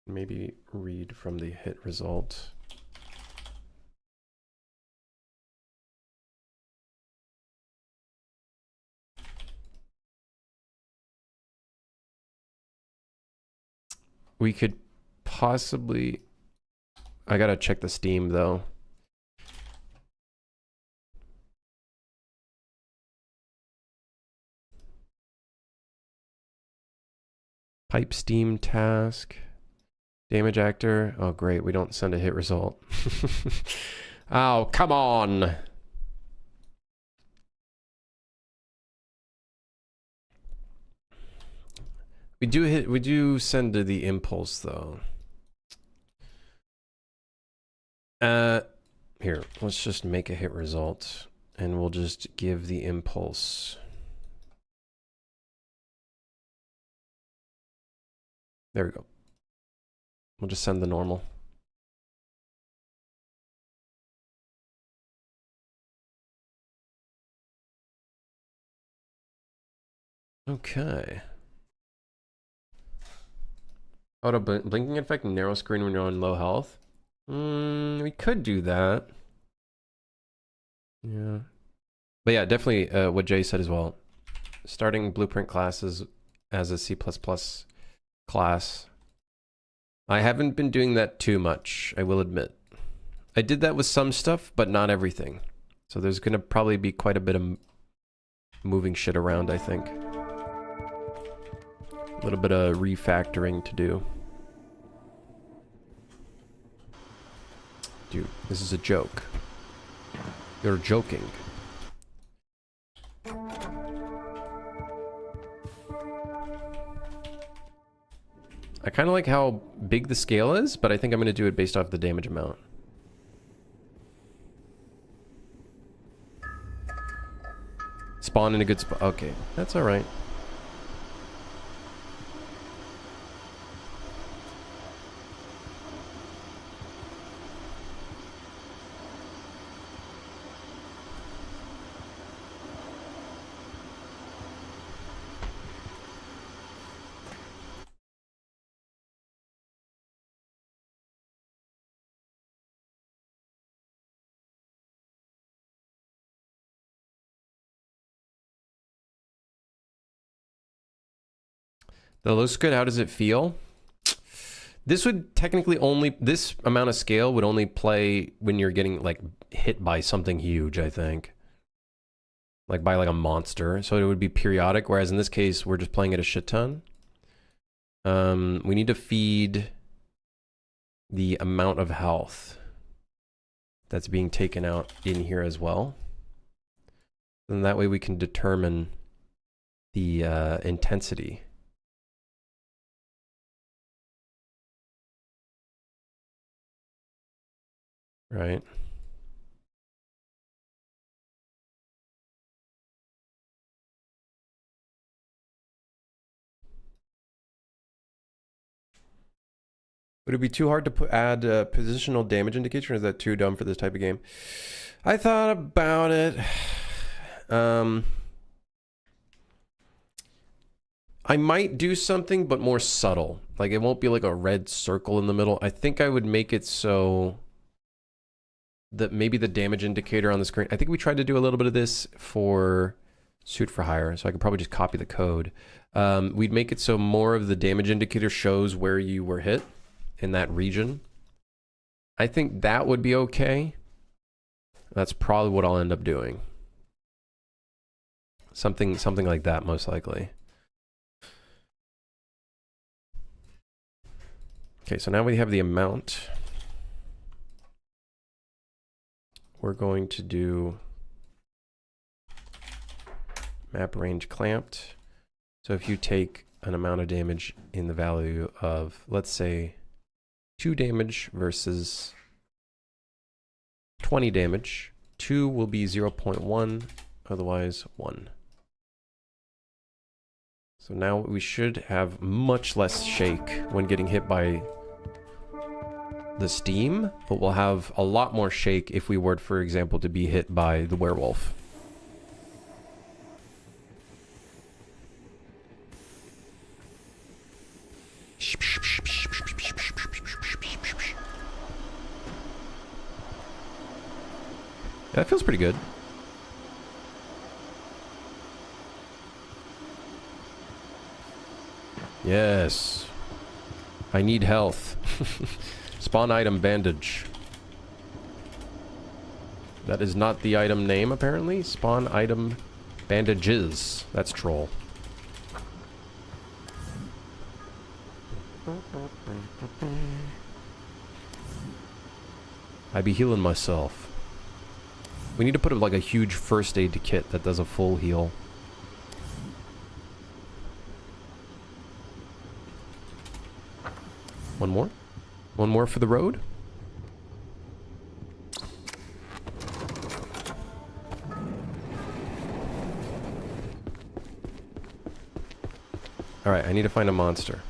Maybe read from the hit result. We could possibly... I gotta check the Steam though. Pipe Steam task. Damage actor. Oh, great. We don't send a hit result. Oh, come on. We do send to the impulse though. Here, let's just make a hit result and we'll just give the impulse. There we go. We'll just send the normal. Okay. Auto blinking effect, narrow screen when you're on low health. We could do that. Yeah. But yeah, definitely what Jay said as well. Starting blueprint classes as a C++ class. I haven't been doing that too much, I will admit. I did that with some stuff, but not everything. So there's going to probably be quite a bit of moving shit around, I think. A little bit of refactoring to do. Dude, this is a joke. You're joking. I kind of like how big the scale is, but I think I'm going to do it based off the damage amount. Spawn in a good spot. Okay, that's all right. That looks good. How does it feel? This would technically only, this amount of scale would only play when you're getting like hit by something huge, I think. Like by like a monster. So it would be periodic, whereas in this case, we're just playing it a shit ton. We need to feed the amount of health that's being taken out in here as well. And that way we can determine the intensity. Right. Would it be too hard to add a positional damage indicator, or is that too dumb for this type of game? I thought about it. I might do something, but more subtle. Like, it won't be like a red circle in the middle. I think I would make it so that maybe the damage indicator on the screen... I think we tried to do a little bit of this for Suit for Hire, so I could probably just copy the code. We'd make it so more of the damage indicator shows where you were hit in that region. I think that would be okay. That's probably what I'll end up doing. Something like that, most likely. Okay, so now we have the amount. We're going to do map range clamped. So if you take an amount of damage in the value of, let's say, 2 damage versus 20 damage, 2 will be 0.1, otherwise 1. So now we should have much less shake when getting hit by the steam, but we'll have a lot more shake if we were, for example, to be hit by the werewolf. Yeah, that feels pretty good. Yes. I need health. Spawn item bandage. That is not the item name, apparently. Spawn item bandages. That's troll. I be healing myself. We need to put like a huge first aid kit that does a full heal. One more? One more for the road? Alright, I need to find a monster.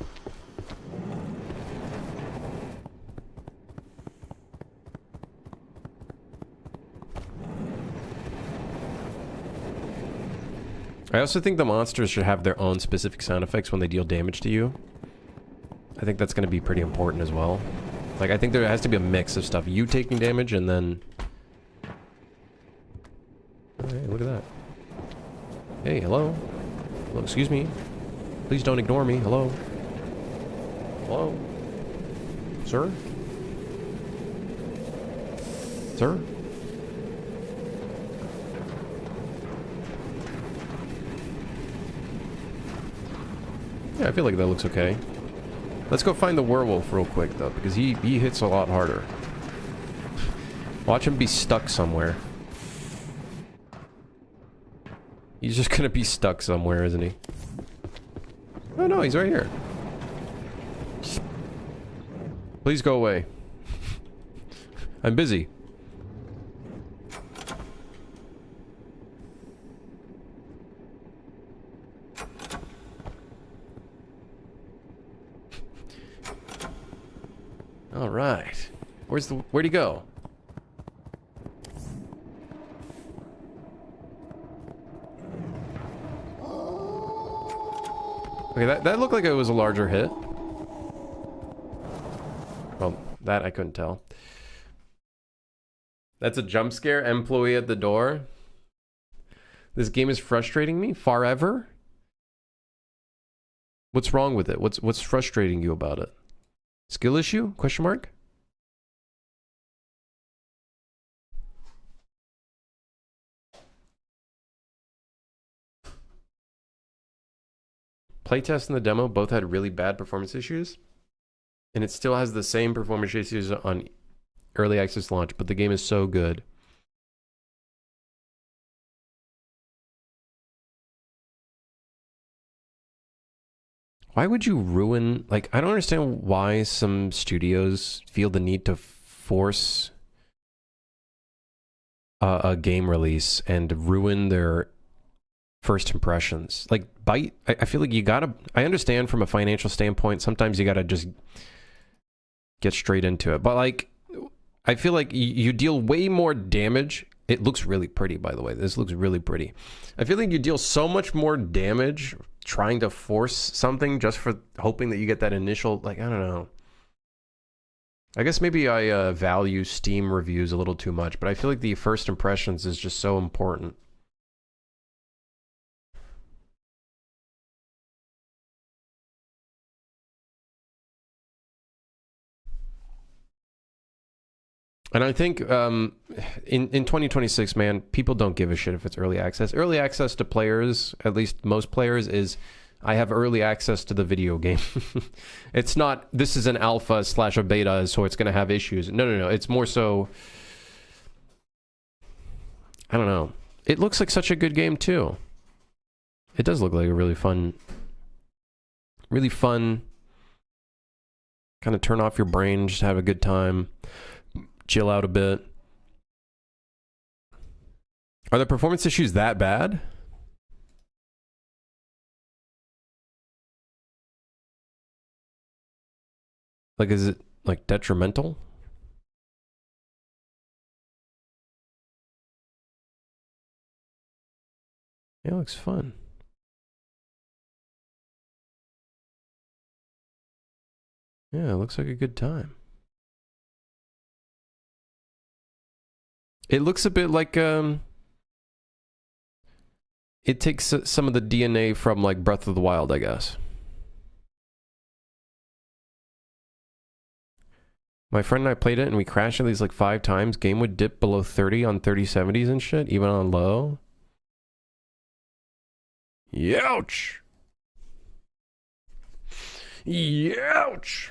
I also think the monsters should have their own specific sound effects when they deal damage to you. I think that's going to be pretty important as well. Like, I think there has to be a mix of stuff. You taking damage and then... Oh, hey, look at that. Hey, hello? Hello, excuse me. Please don't ignore me. Hello? Hello? Sir? Sir? Yeah, I feel like that looks okay. Let's go find the werewolf real quick, though, because he hits a lot harder. Watch him be stuck somewhere. He's just gonna be stuck somewhere, isn't he? Oh no, he's right here. Please go away. I'm busy. All right. Where'd he go? Okay, that looked like it was a larger hit. Well, that I couldn't tell. That's a jump scare. Employee at the door. This game is frustrating me forever. What's wrong with it? What's frustrating you about it? Skill issue? Question mark? Playtest and the demo both had really bad performance issues, and it still has the same performance issues on early access launch, but the game is so good. Why would you ruin... Like, I don't understand why some studios feel the need to force a game release and ruin their first impressions. Like, I feel like you gotta... I understand from a financial standpoint, sometimes you gotta just get straight into it. But, like, I feel like you deal way more damage. It looks really pretty, by the way. This looks really pretty. I feel like you deal so much more damage trying to force something just for hoping that you get that initial, like, I don't know. I guess maybe I value Steam reviews a little too much, but I feel like the first impressions is just so important. And I think in 2026, man, people don't give a shit if it's early access. Early access to players, at least most players, is I have early access to the video game. It's not, this is an alpha / a beta, so it's going to have issues. No. It's more so, I don't know. It looks like such a good game, too. It does look like a really fun, kind of turn off your brain, just have a good time. Chill out a bit. Are the performance issues that bad? Like, is it, like, detrimental? Yeah, it looks fun. Yeah, it looks like a good time. It looks a bit like, it takes some of the DNA from, like, Breath of the Wild, I guess. My friend and I played it, and we crashed at least, like, 5 times. Game would dip below 30 on 3070s and shit, even on low. Youch! Youch!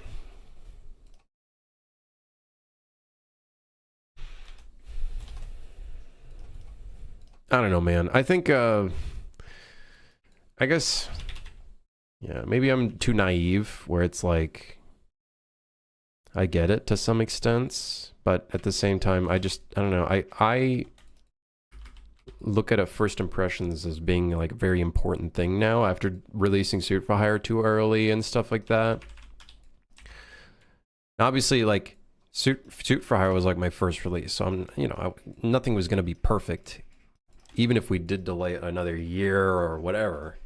I don't know, man. I think, I guess, yeah, maybe I'm too naive, where it's like, I get it to some extent, but at the same time, I don't know. I look at a first impressions as being, like, a very important thing now, after releasing Suit for Hire too early and stuff like that. Obviously, like, Suit for Hire was, like, my first release, so I'm, you know, nothing was going to be perfect even if we did delay it another year or whatever.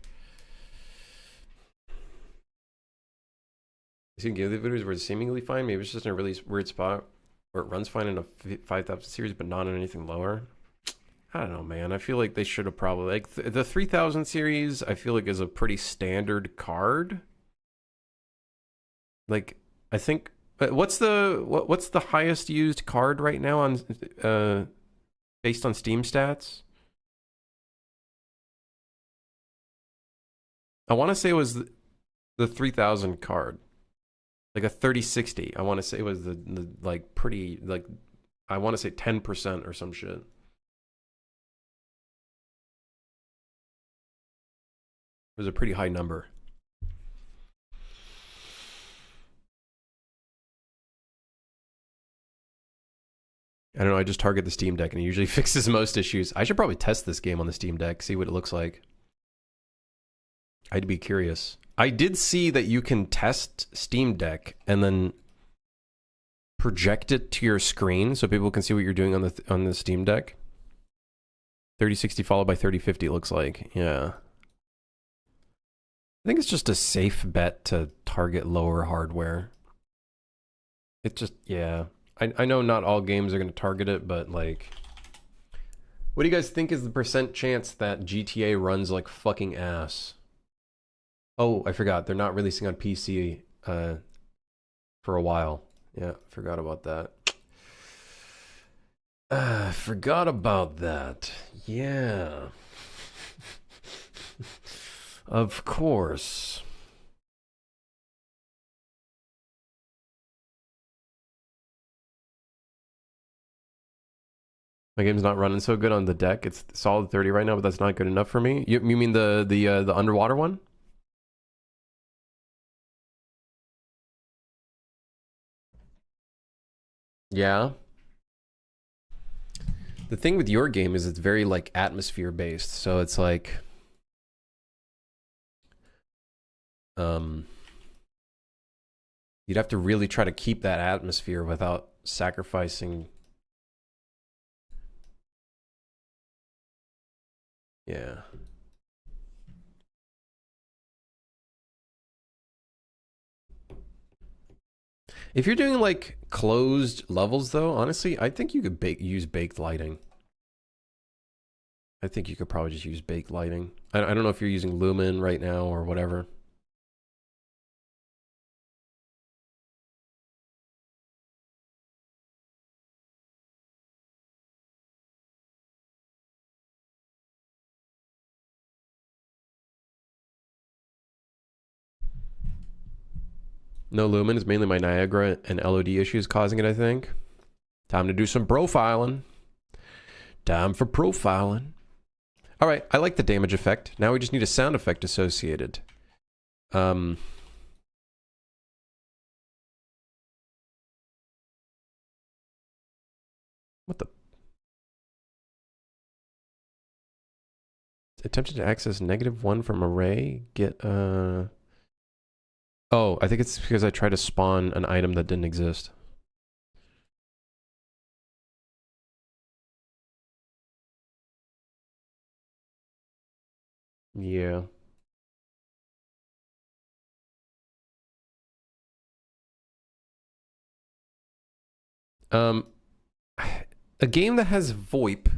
You see gameplay videos where it's seemingly fine. Maybe it's just in a really weird spot where it runs fine in a 5,000 series, but not in anything lower. I don't know, man. I feel like they should have probably like the 3,000 series. I feel like is a pretty standard card. Like I think what's the highest used card right now on based on Steam stats? I want to say it was the 3,000 card. Like a 3060. I want to say it was the like pretty like I want to say 10% or some shit. It was a pretty high number. I don't know, I just target the Steam Deck and it usually fixes most issues. I should probably test this game on the Steam Deck, see what it looks like. I'd be curious. I did see that you can test Steam Deck and then project it to your screen so people can see what you're doing on the Steam Deck. 3060 followed by 3050 looks like. Yeah. I think it's just a safe bet to target lower hardware. It just, yeah. I know not all games are going to target it, but like... What do you guys think is the percent chance that GTA runs like fucking ass? Oh, I forgot. They're not releasing on PC for a while. Yeah, forgot about that. Forgot about that. Yeah. Of course. My game's not running so good on the deck. It's solid 30 right now, but that's not good enough for me. You mean the underwater one? Yeah. The thing with your game is it's very like atmosphere based, so it's like you'd have to really try to keep that atmosphere without sacrificing. Yeah. If you're doing like closed levels though, honestly, I think you could use baked lighting. I think you could probably just use baked lighting. I don't know if you're using Lumen right now or whatever. No Lumen, is mainly my Niagara and LOD issues causing it, I think. Time to do some profiling. Time for profiling. All right, I like the damage effect. Now we just need a sound effect associated. What the? Attempted to access -1 from array. Get, Oh, I think it's because I tried to spawn an item that didn't exist. Yeah. A game that has VoIP,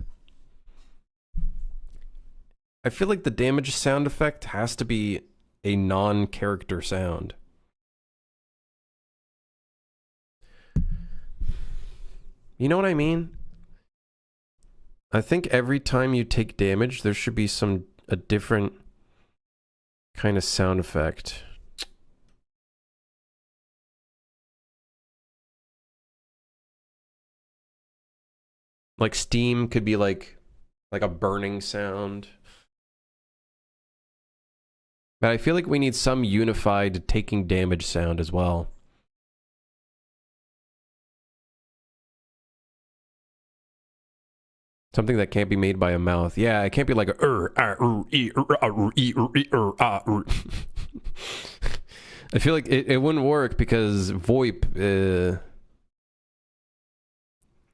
I feel like the damage sound effect has to be a non-character sound. You know what I mean? I think every time you take damage, there should be a different kind of sound effect. Like Steam could be like a burning sound. But I feel like we need some unified taking damage sound as well. Something that can't be made by a mouth. Yeah, it can't be like a I feel like it wouldn't work because VoIP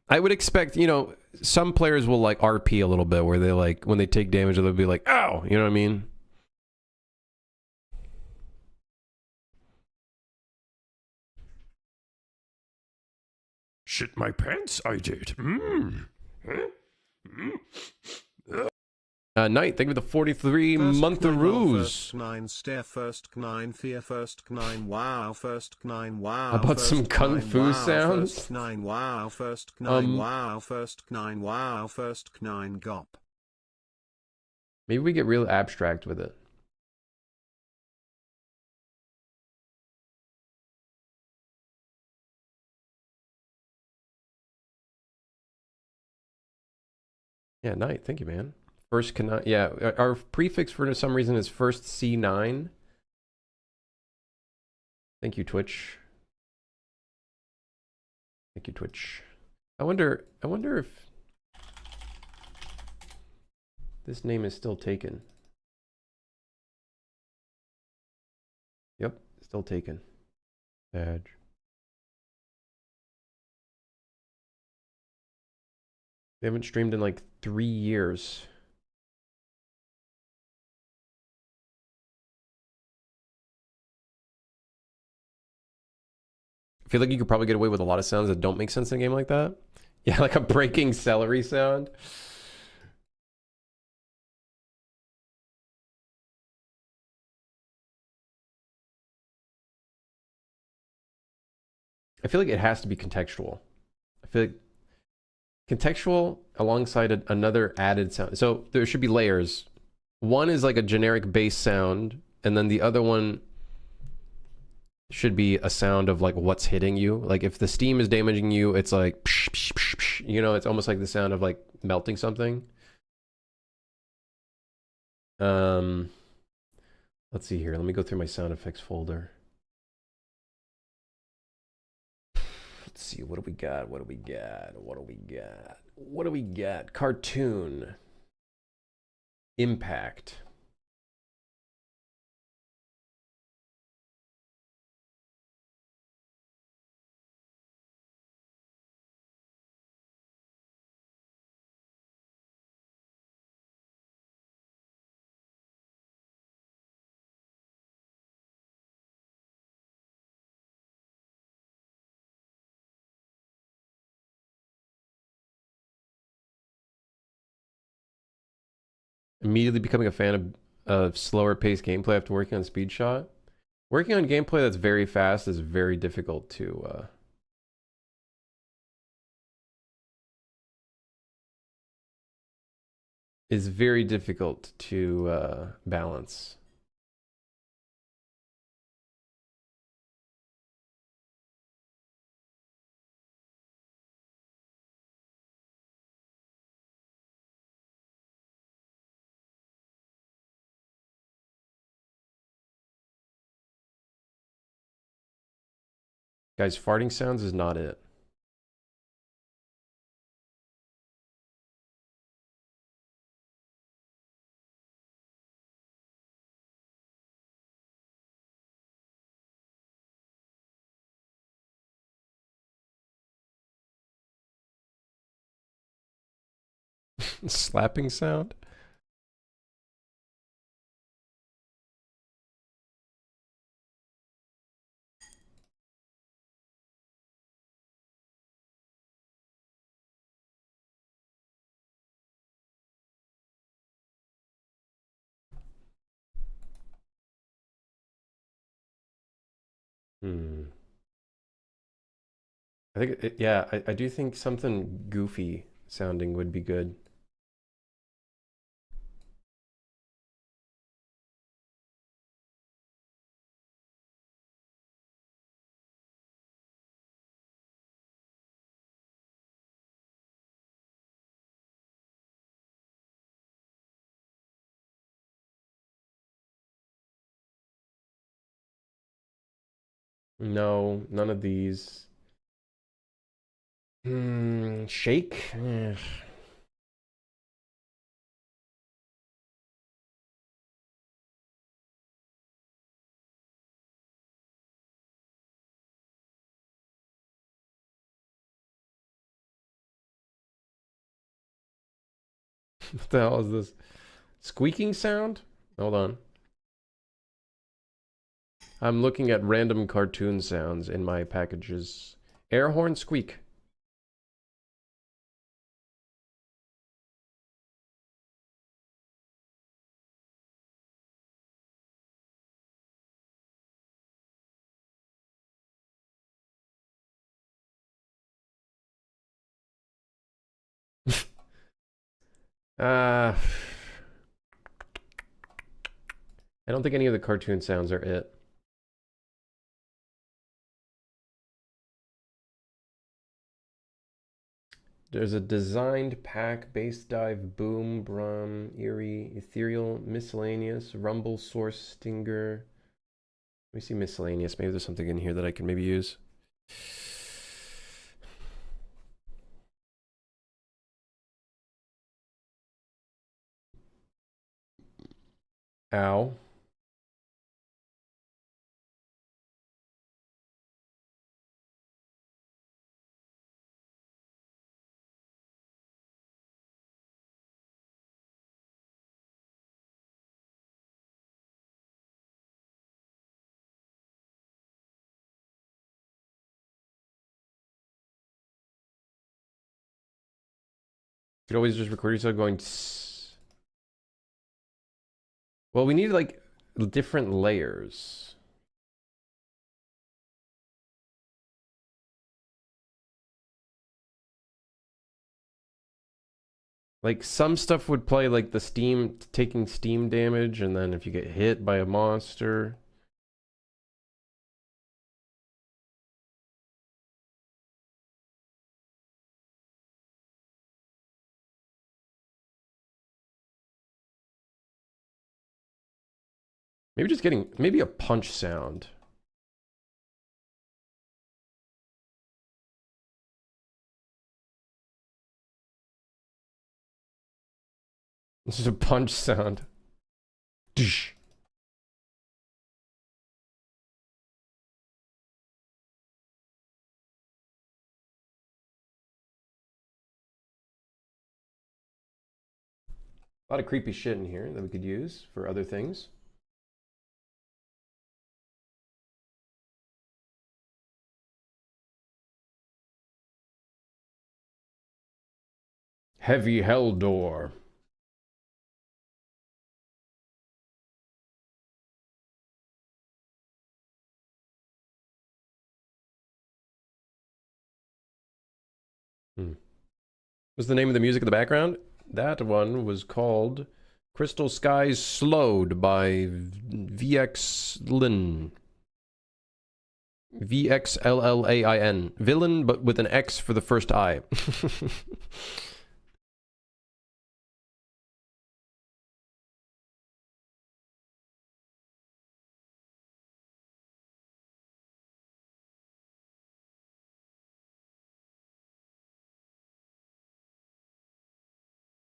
I would expect, you know, some players will like RP a little bit, where they like when they take damage, they'll be like, "Ow," you know what I mean? Shit my pants, I did. Knight, thank you for the 43 month of ruse. First 9 stare, first 9 fear, first 9 wow, first 9 wow. How about some kung fu sounds? First 9 wow, first 9 wow, first 9 wow, first 9 gop. Maybe we get real abstract with it. Yeah, Knight, thank you, man. First cannot. Yeah, our prefix for some reason is first C9. Thank you, Twitch. Thank you, Twitch. I wonder if this name is still taken. Yep, still taken. Badge. They haven't streamed in like 3 years. I feel like you could probably get away with a lot of sounds that don't make sense in a game like that. Yeah, like a breaking celery sound. I feel like it has to be contextual. I feel like contextual alongside another added sound. So there should be layers. One is like a generic bass sound, and then the other one should be a sound of like what's hitting you. Like if the steam is damaging you, it's like psh, psh, psh, psh, you know, it's almost like the sound of like melting something. Let's see here. Let me go through my sound effects folder. Let's see, what do we got? What do we got? What do we got? What do we got? Cartoon. Impact. Immediately becoming a fan of slower paced gameplay after working on Speed Shot. Working on gameplay that's very fast is very difficult to balance. Guys, farting sounds is not it. Slapping sound? I think, yeah, I do think something goofy sounding would be good. No, none of these. Shake? What the hell is this? Squeaking sound? Hold on. I'm looking at random cartoon sounds in my packages. Air horn squeak. I don't think any of the cartoon sounds are it. There's a designed pack, bass dive, boom, brum, eerie, ethereal, miscellaneous, rumble, source, stinger. Let me see miscellaneous. Maybe there's something in here that I can maybe use. Ow. You could always just record yourself going. Tss. Well, we need like different layers. Like some stuff would play like the steam taking steam damage, and then if you get hit by a monster. Maybe just getting maybe a punch sound. This is a punch sound. Dish. A lot of creepy shit in here that we could use for other things. Heavy hell door. What's the name of the music in the background? That one was called Crystal Skies Slowed by VX Lin. VXLLAIN. Villain, but with an X for the first I.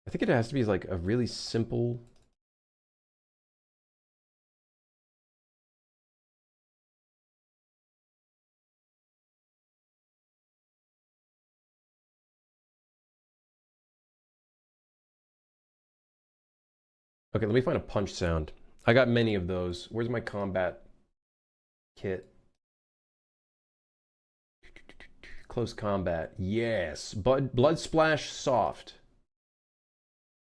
I think it has to be like a really simple. Okay, let me find a punch sound. I got many of those. Where's my combat kit? Close combat. Yes. Blood splash soft.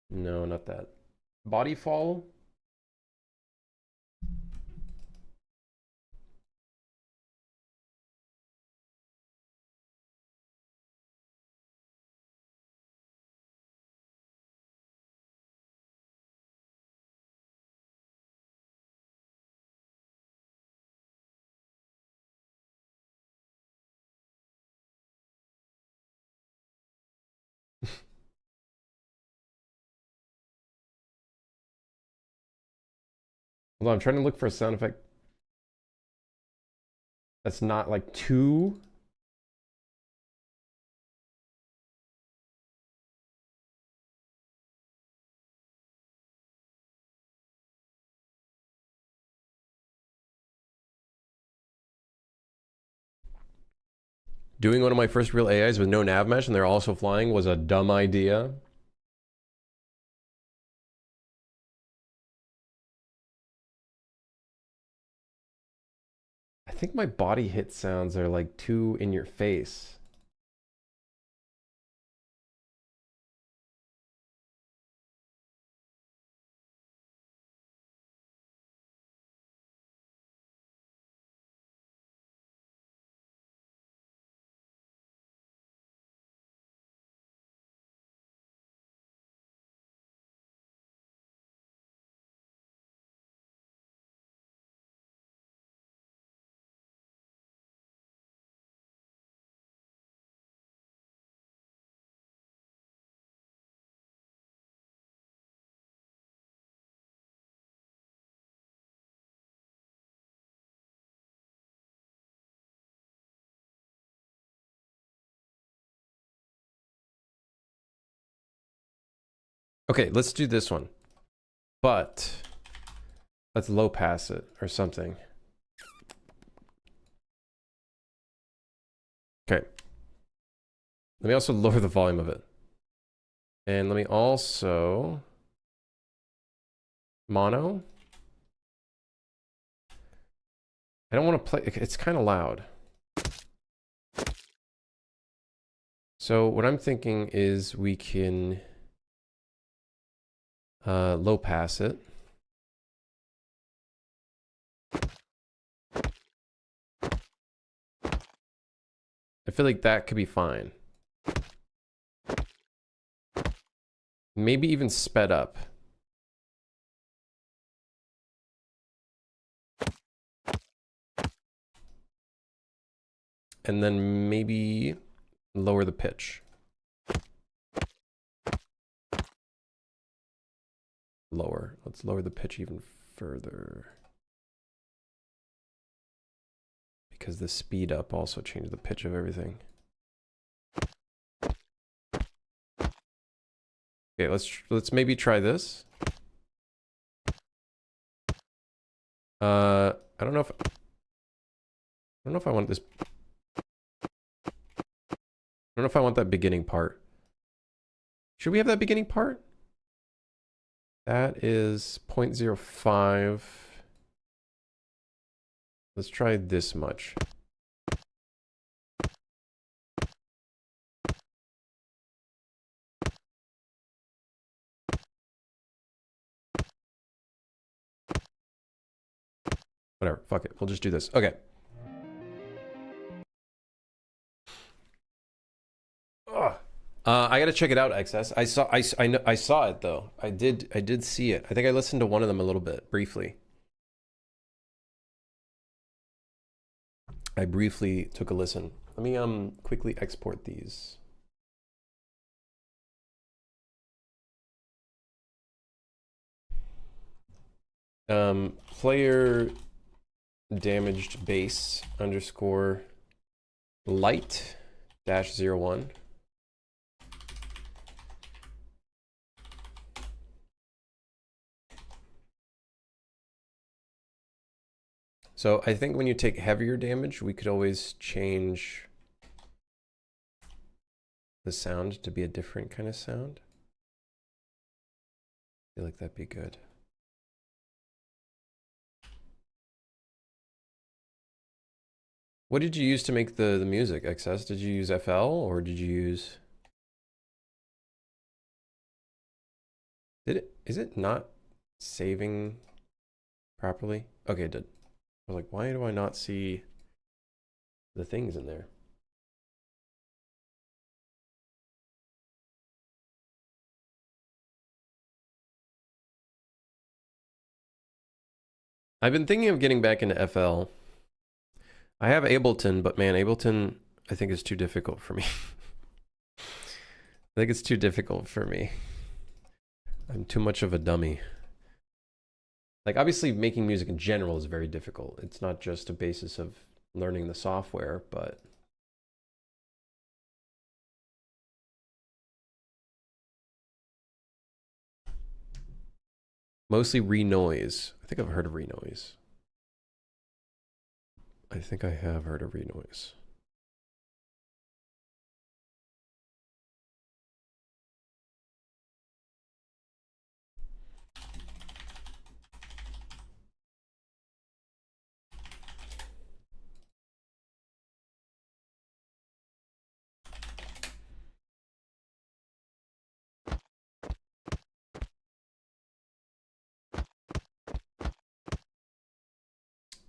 No, not that. Body fall. Hold on, I'm trying to look for a sound effect that's not like too. Doing one of my first real AIs with no nav mesh and they're also flying was a dumb idea. think my body hit sounds are like too in your face. Okay, let's do this one. But let's low pass it or something. Okay. Let me also lower the volume of it. And let me also mono. I don't want to play, it's kind of loud. So what I'm thinking is we can low pass it. I feel like that could be fine. Maybe even sped up. And then maybe lower the pitch. Lower. Let's lower the pitch even further. Because the speed up also changed the pitch of everything. Okay, let's maybe try this. I don't know if I want this. I don't know if I want that beginning part. Should we have that beginning part? That is 0.05. Let's try this much. Whatever, fuck it. We'll just do this. Okay. I gotta check it out, XS. I saw it though. I did see it. I think I listened to one of them a little bit briefly. I briefly took a listen. Let me quickly export these. Player damaged base underscore light dash 01. So I think when you take heavier damage, we could always change the sound to be a different kind of sound. I feel like that'd be good. What did you use to make the music, XS? Did you use FL or did you use... Is it not saving properly? Okay, it did. I was like, why do I not see the things in there? I've been thinking of getting back into FL. I have Ableton, but man, Ableton I think is too difficult for me. I think it's too difficult for me. I'm too much of a dummy. Like, obviously making music in general is very difficult. It's not just a basis of learning the software, but mostly renoise. I think I've heard of renoise. I think I have heard of renoise.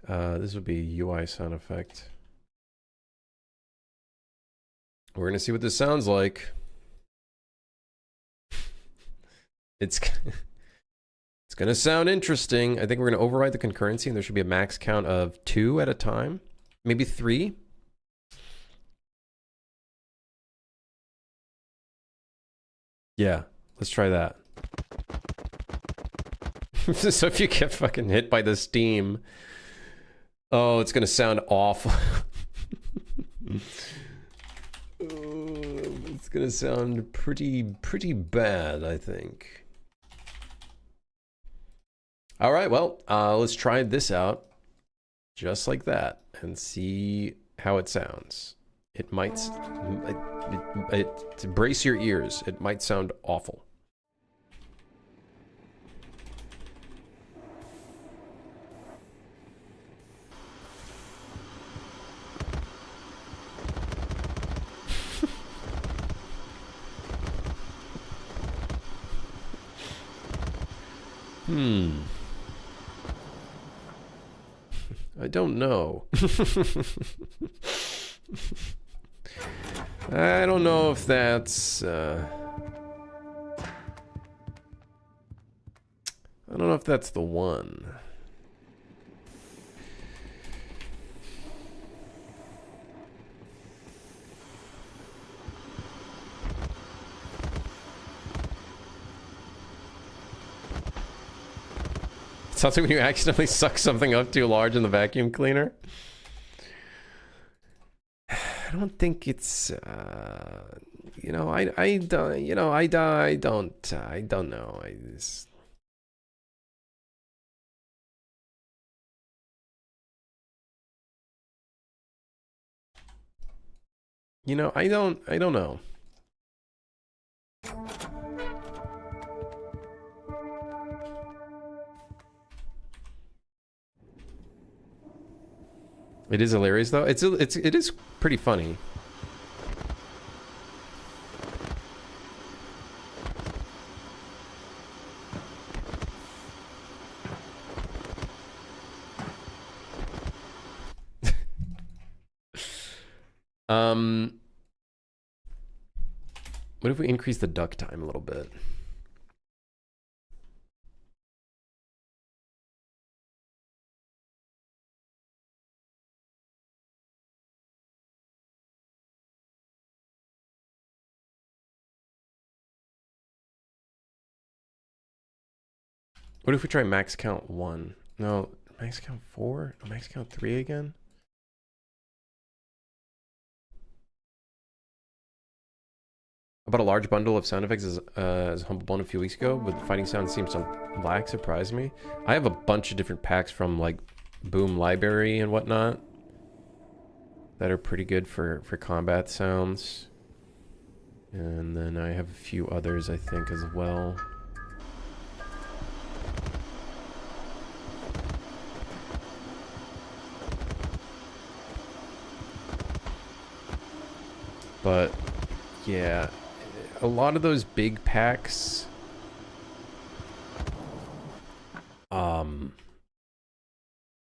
This would be a UI sound effect. We're gonna see what this sounds like. It's gonna sound interesting. I think we're gonna override the concurrency, and there should be a max count of 2 at a time, maybe 3. Yeah, let's try that. So if you get fucking hit by the steam, oh, it's gonna sound awful. It's gonna sound pretty bad, I think. All right, well, let's try this out, just like that, and see how it sounds. It might, brace your ears. It might sound awful. I don't know. I don't know if that's, I don't know if that's the one. It sounds like when you accidentally suck something up too large in the vacuum cleaner. I don't think it's, you know, I don't, you know, I don't know. I just... You know, I don't know. It is hilarious though. It is pretty funny. What if we increase the duck time a little bit? What if we try max count 1? No, max count 4? No, max count 3 again? I bought a large bundle of sound effects as Humble Bundle a few weeks ago, but the fighting sound seems to lack, surprised me. I have a bunch of different packs from like Boom Library and whatnot that are pretty good for combat sounds. And then I have a few others, I think, as well. But yeah, a lot of those big packs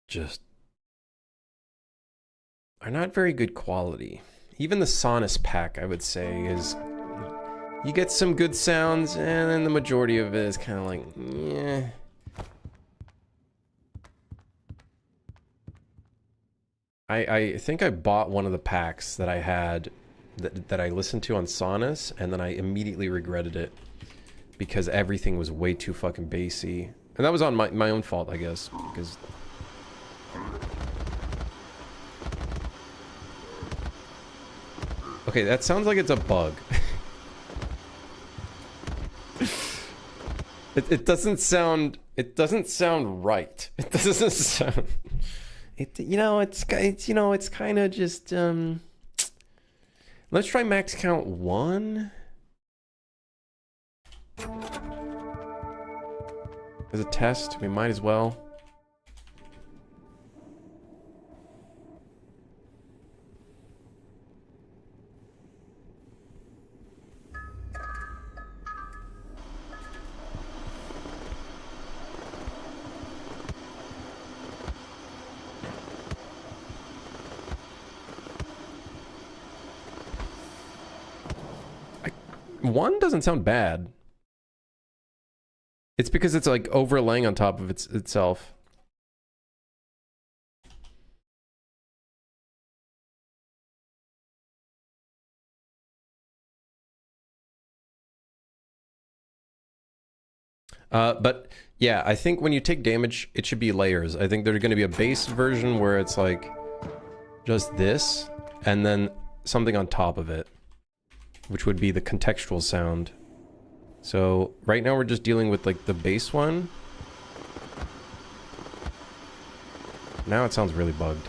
just are not very good quality. Even the Sonus pack, I would say, is, you get some good sounds and then the majority of it is kind of like, yeah. I think I bought one of the packs that I had that I listened to on Sonus, and then I immediately regretted it because everything was way too fucking bassy. And that was on my own fault, I guess, because... Okay, that sounds like it's a bug. It doesn't sound right. It doesn't sound... you know, it's kind of just, let's try max count 1. As a test, we might as well. 1 doesn't sound bad. It's because it's like overlaying on top of itself. But yeah, I think when you take damage, it should be layers. I think there's going to be a base version where it's like just this, and then something on top of it, which would be the contextual sound. So right now we're just dealing with like the base one. Now it sounds really bugged.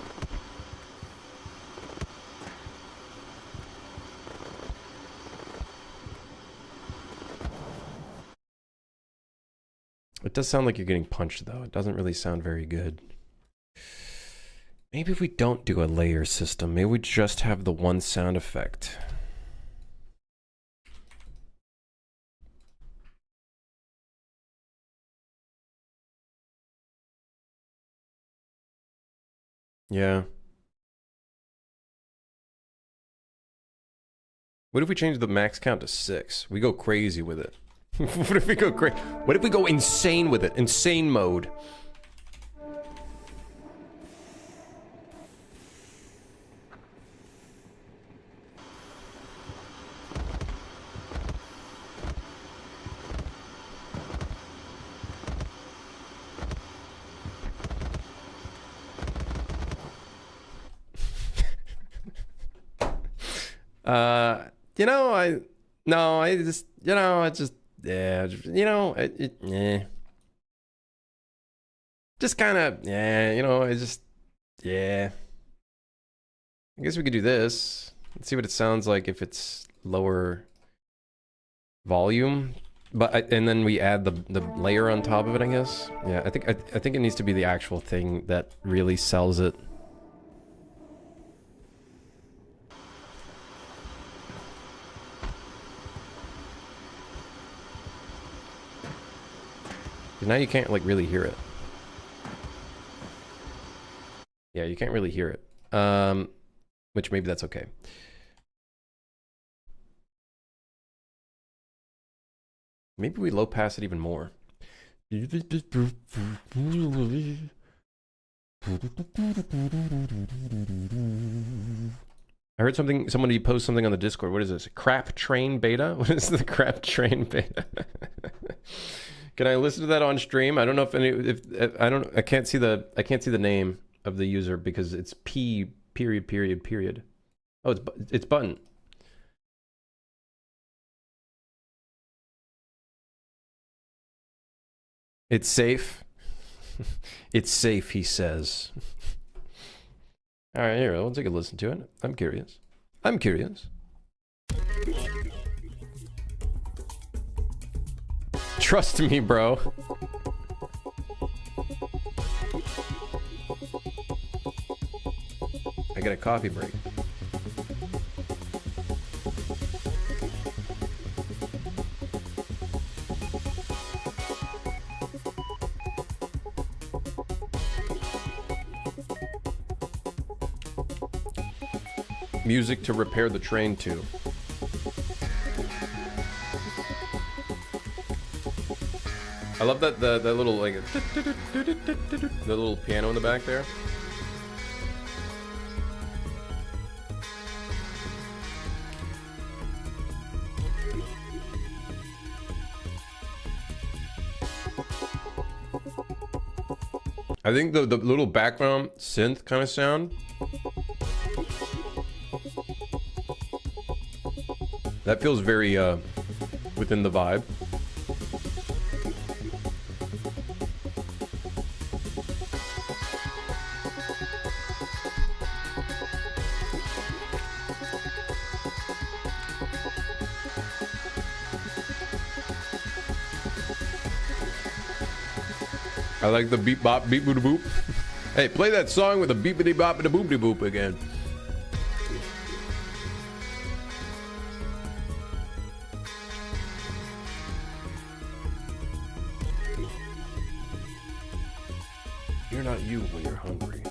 It does sound like you're getting punched, though. It doesn't really sound very good. Maybe if we don't do a layer system, maybe we just have the one sound effect. Yeah. What if we change the max count to 6? We go crazy with it. What if we go crazy? What if we go insane with it? Insane mode. Just kind of, yeah. I guess we could do this. Let's see what it sounds like if it's lower volume. But and then we add the layer on top of it, I guess. Yeah, I think it needs to be the actual thing that really sells it. Now you can't like really hear it. Yeah, you can't really hear it. Which maybe that's okay. Maybe we low pass it even more. I heard somebody post something on the Discord. What is this? Crap train beta? What is the crap train beta? Can I listen to that on stream? I don't know if I can't see the name of the user because it's P period. Oh, it's button. It's safe. It's safe, he says. All right, here, we'll take a listen to it. I'm curious. Trust me, bro. I got a coffee break. Music to repair the train to. I love that the little like the little piano in the back there. I think the little background synth kind of sound, that feels very within the vibe. I like the beep bop beep boop boop. Hey, play that song with a beepity bop and a boopity boop again. You're not you when you're hungry.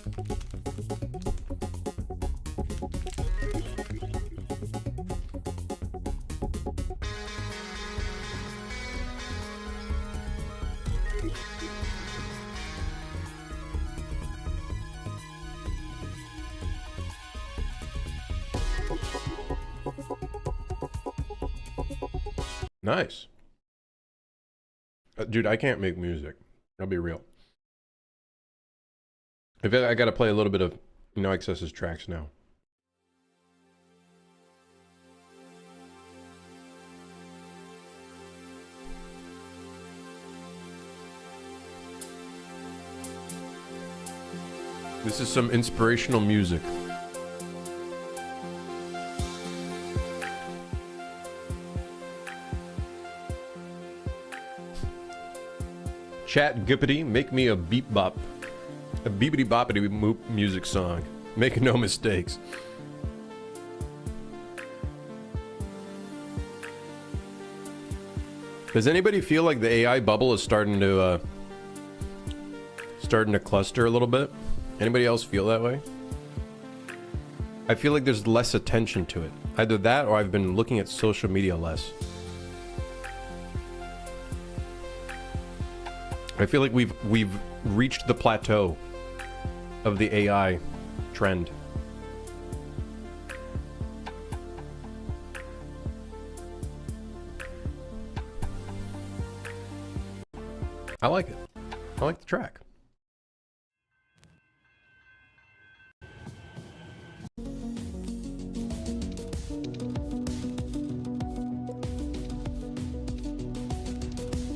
Nice. Dude, I can't make music. I'll be real. I gotta play a little bit of No Excess's tracks now. This is some inspirational music. Chat Gippity, make me a beep bop. A beepity boppity moop music song. Make no mistakes. Does anybody feel like the AI bubble is starting to cluster a little bit? Anybody else feel that way? I feel like there's less attention to it. Either that or I've been looking at social media less. I feel like we've reached the plateau of the AI trend. I like it. I like the track.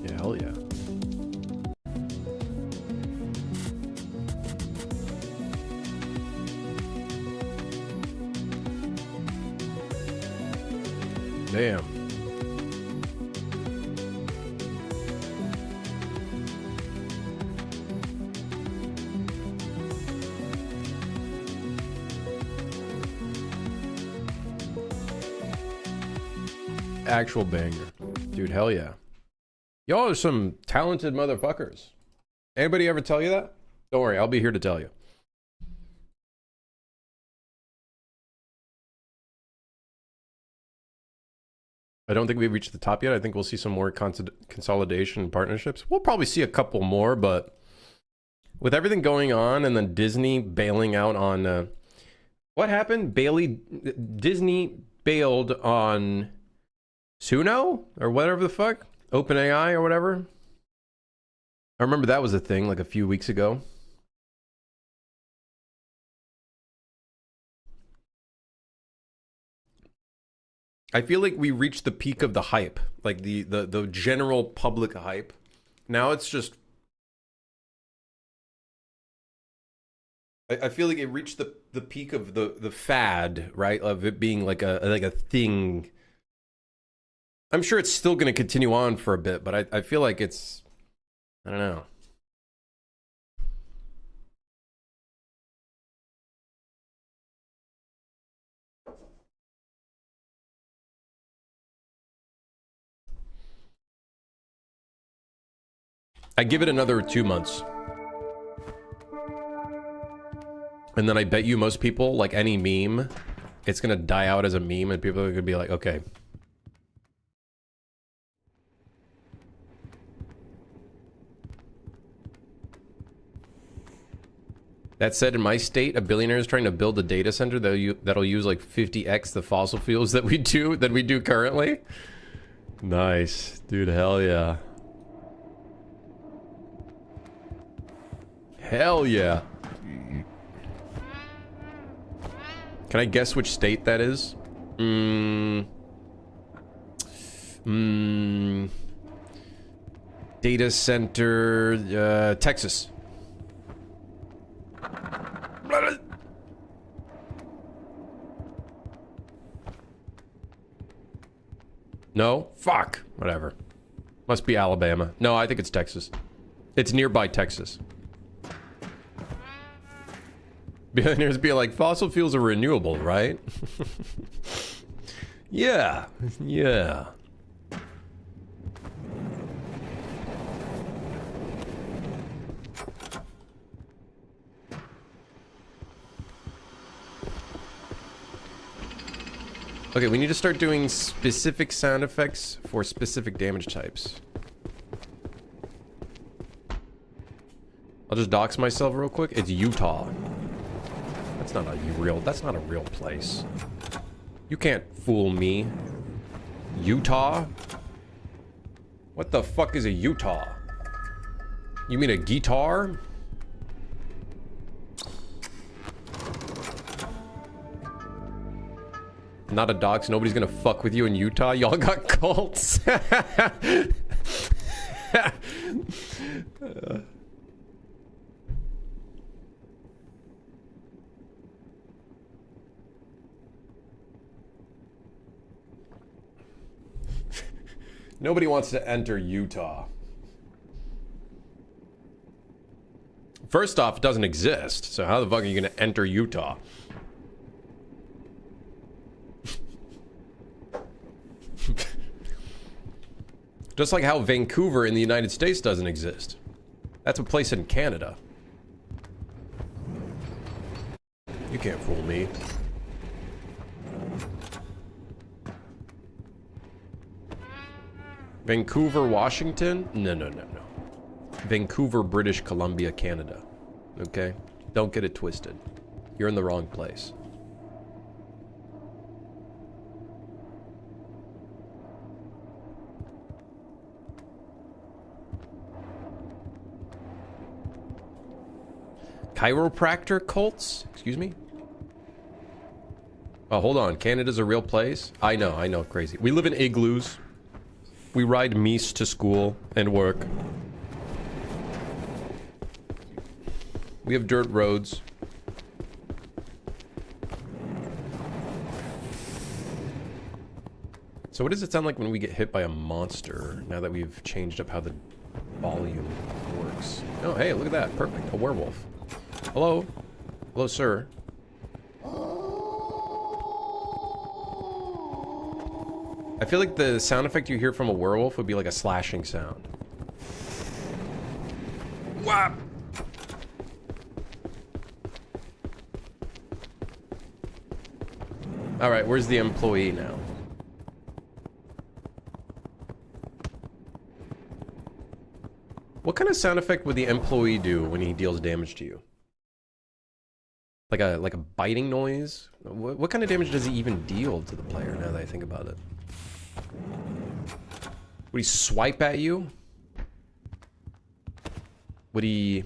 Yeah, hell yeah. Damn. Actual banger. Dude, hell yeah. Y'all are some talented motherfuckers. Anybody ever tell you that? Don't worry, I'll be here to tell you. I don't think we've reached the top yet. I think we'll see some more consolidation and partnerships. We'll probably see a couple more, but with everything going on and then Disney bailing out on... what happened? Disney bailed on Suno? Or whatever the fuck? OpenAI or whatever? I remember that was a thing like a few weeks ago. I feel like we reached the peak of the hype, like the general public hype. Now it's just... I feel like it reached the peak of the fad, right? Of it being like a thing. I'm sure it's still going to continue on for a bit, but I feel like it's... I don't know. I give it another 2 months. And then I bet you most people, like any meme, it's going to die out as a meme and people are going to be like, okay. That said, in my state, a billionaire is trying to build a data center that'll use like 50x the fossil fuels that we do currently. Nice. Dude, hell yeah. Hell yeah. Can I guess which state that is? Data center, Texas. No? Fuck. Whatever. Must be Alabama. No, I think it's Texas. It's nearby Texas. Billionaires be like, fossil fuels are renewable, right? Yeah. Yeah. Okay, we need to start doing specific sound effects for specific damage types. I'll just dox myself real quick. It's Utah. That's not a real place. You can't fool me. Utah? What the fuck is a Utah? You mean a guitar? Not a dox. Nobody's gonna fuck with you in Utah. Y'all got cults. Nobody wants to enter Utah. First off, it doesn't exist. So how the fuck are you gonna enter Utah? Just like how Vancouver in the United States doesn't exist. That's a place in Canada. You can't fool me. Vancouver, Washington? No, no, no, no. Vancouver, British Columbia, Canada. Okay? Don't get it twisted. You're in the wrong place. Chiropractor cults? Excuse me? Oh, hold on. Canada's a real place? I know, crazy. We live in igloos. We ride meese to school and work. We have dirt roads. So what does it sound like when we get hit by a monster, now that we've changed up how the volume works? Oh, hey, look at that. Perfect. A werewolf. Hello? Hello, sir. I feel like the sound effect you hear from a werewolf would be like a slashing sound. Whap! Alright, where's the employee now? What kind of sound effect would the employee do when he deals damage to you? Like a biting noise? What kind of damage does he even deal to the player, now that I think about it? Would he swipe at you? Would he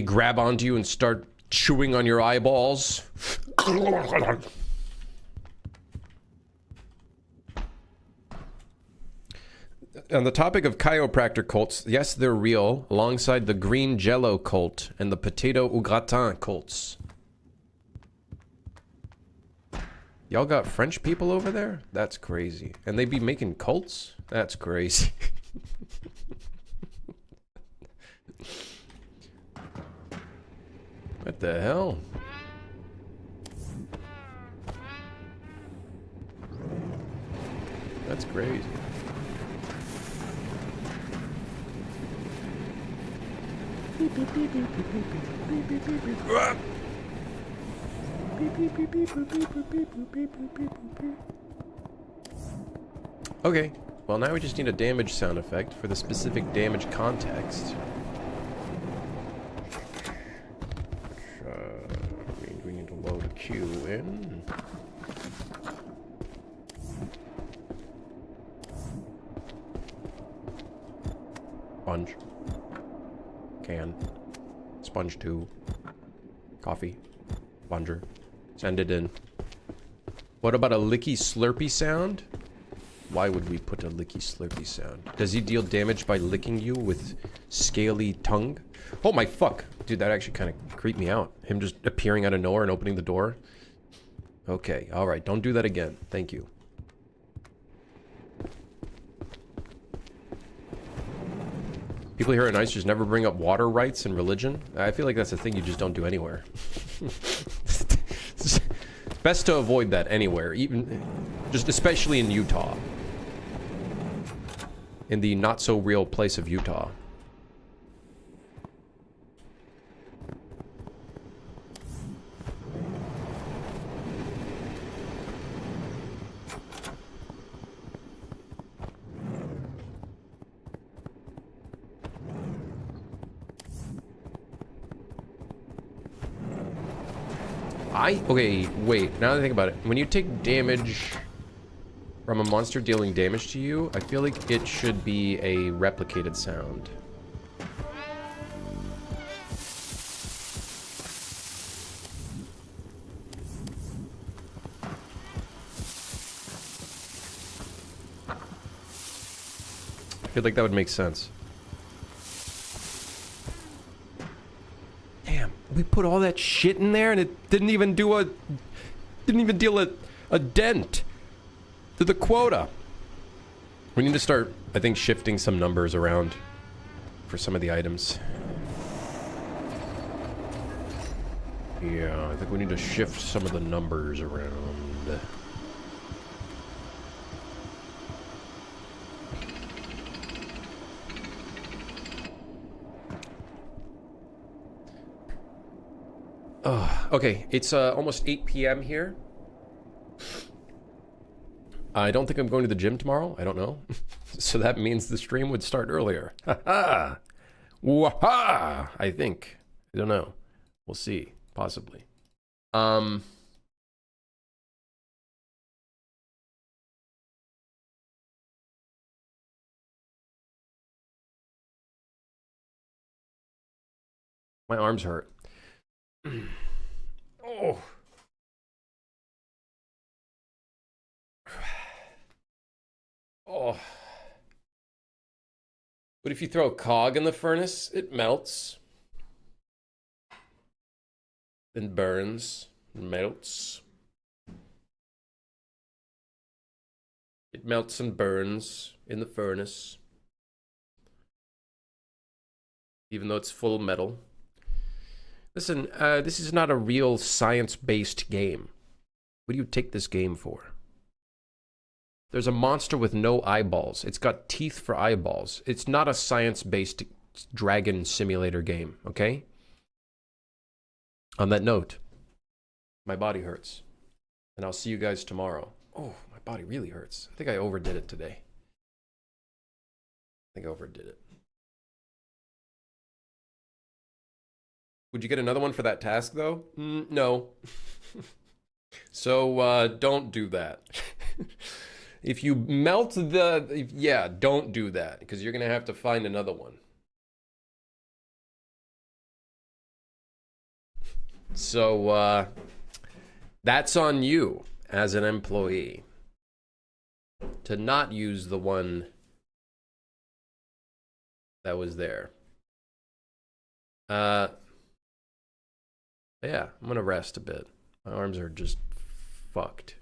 grab onto you and start chewing on your eyeballs? On the topic of chiropractor cults, yes, they're real, alongside the green jello cult and the potato au gratin cults. Y'all got French people over there? That's crazy. And they be making cults? That's crazy. What the hell? That's crazy. Beep, beep, beep, beep, beep, beep, beep, beep, beep, beep. Ah! Beep, beep, beep, beep, beep, beep, beep, beep, beep, beep, beep, beep. Okay, well now we just need a damage sound effect for the specific damage context. Means we need to load a queue in. Sponge. Can. Sponge 2. Coffee. Plunger. Send it in. What about a licky slurpy sound? Why would we put a licky slurpy sound? Does he deal damage by licking you with scaly tongue? Oh my fuck! Dude, that actually kind of creeped me out. Him just appearing out of nowhere and opening the door. Okay, alright. Don't do that again. Thank you. People here are nice, just never bring up water rights and religion. I feel like that's a thing you just don't do anywhere. It's best to avoid that anywhere, even just especially in Utah. In the not so real place of Utah. Okay, wait, now that I think about it. When you take damage From a monster dealing damage to you, I feel like it should be a replicated sound. I feel like that would make sense. Damn, we put all that shit in there and it didn't even deal a dent to the quota. We need to start, I think, shifting some numbers around for some of the items. Yeah, I think we need to shift some of the numbers around. Okay, it's almost 8 p.m. here. I don't think I'm going to the gym tomorrow. I don't know. So that means the stream would start earlier. Ha-ha! Waha! I think. I don't know. We'll see. Possibly. My arms hurt. Oh. Oh. But if you throw a cog in the furnace, it melts. Then burns. Melts. It melts and burns in the furnace. Even though it's full of metal. Listen, this is not a real science-based game. What do you take this game for? There's a monster with no eyeballs. It's got teeth for eyeballs. It's not a science-based dragon simulator game, okay? On that note, my body hurts. And I'll see you guys tomorrow. Oh, my body really hurts. I think I overdid it today. I think I overdid it. Would you get another one for that task, though? No. So, don't do that. If you melt yeah, don't do that, because you're going to have to find another one. So, that's on you as an employee to not use the one that was there. Yeah, I'm gonna rest a bit. My arms are just fucked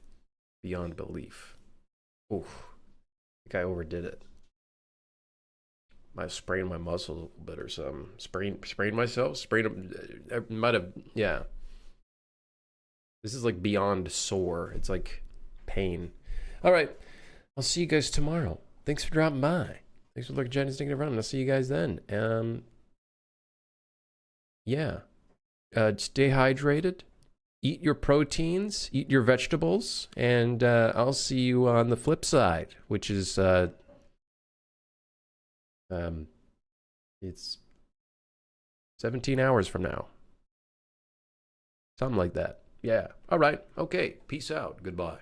beyond belief. Oof. I think I overdid it. Might have sprained my muscles a little bit or something. Sprained myself? I might have, yeah. This is like beyond sore. It's like pain. All right. I'll see you guys tomorrow. Thanks for dropping by. Thanks for looking at and sticking around. I'll see you guys then. Yeah. Stay hydrated. Eat your proteins. Eat your vegetables. And I'll see you on the flip side, which is it's 17 hours from now. Something like that. Yeah. All right. Okay. Peace out. Goodbye.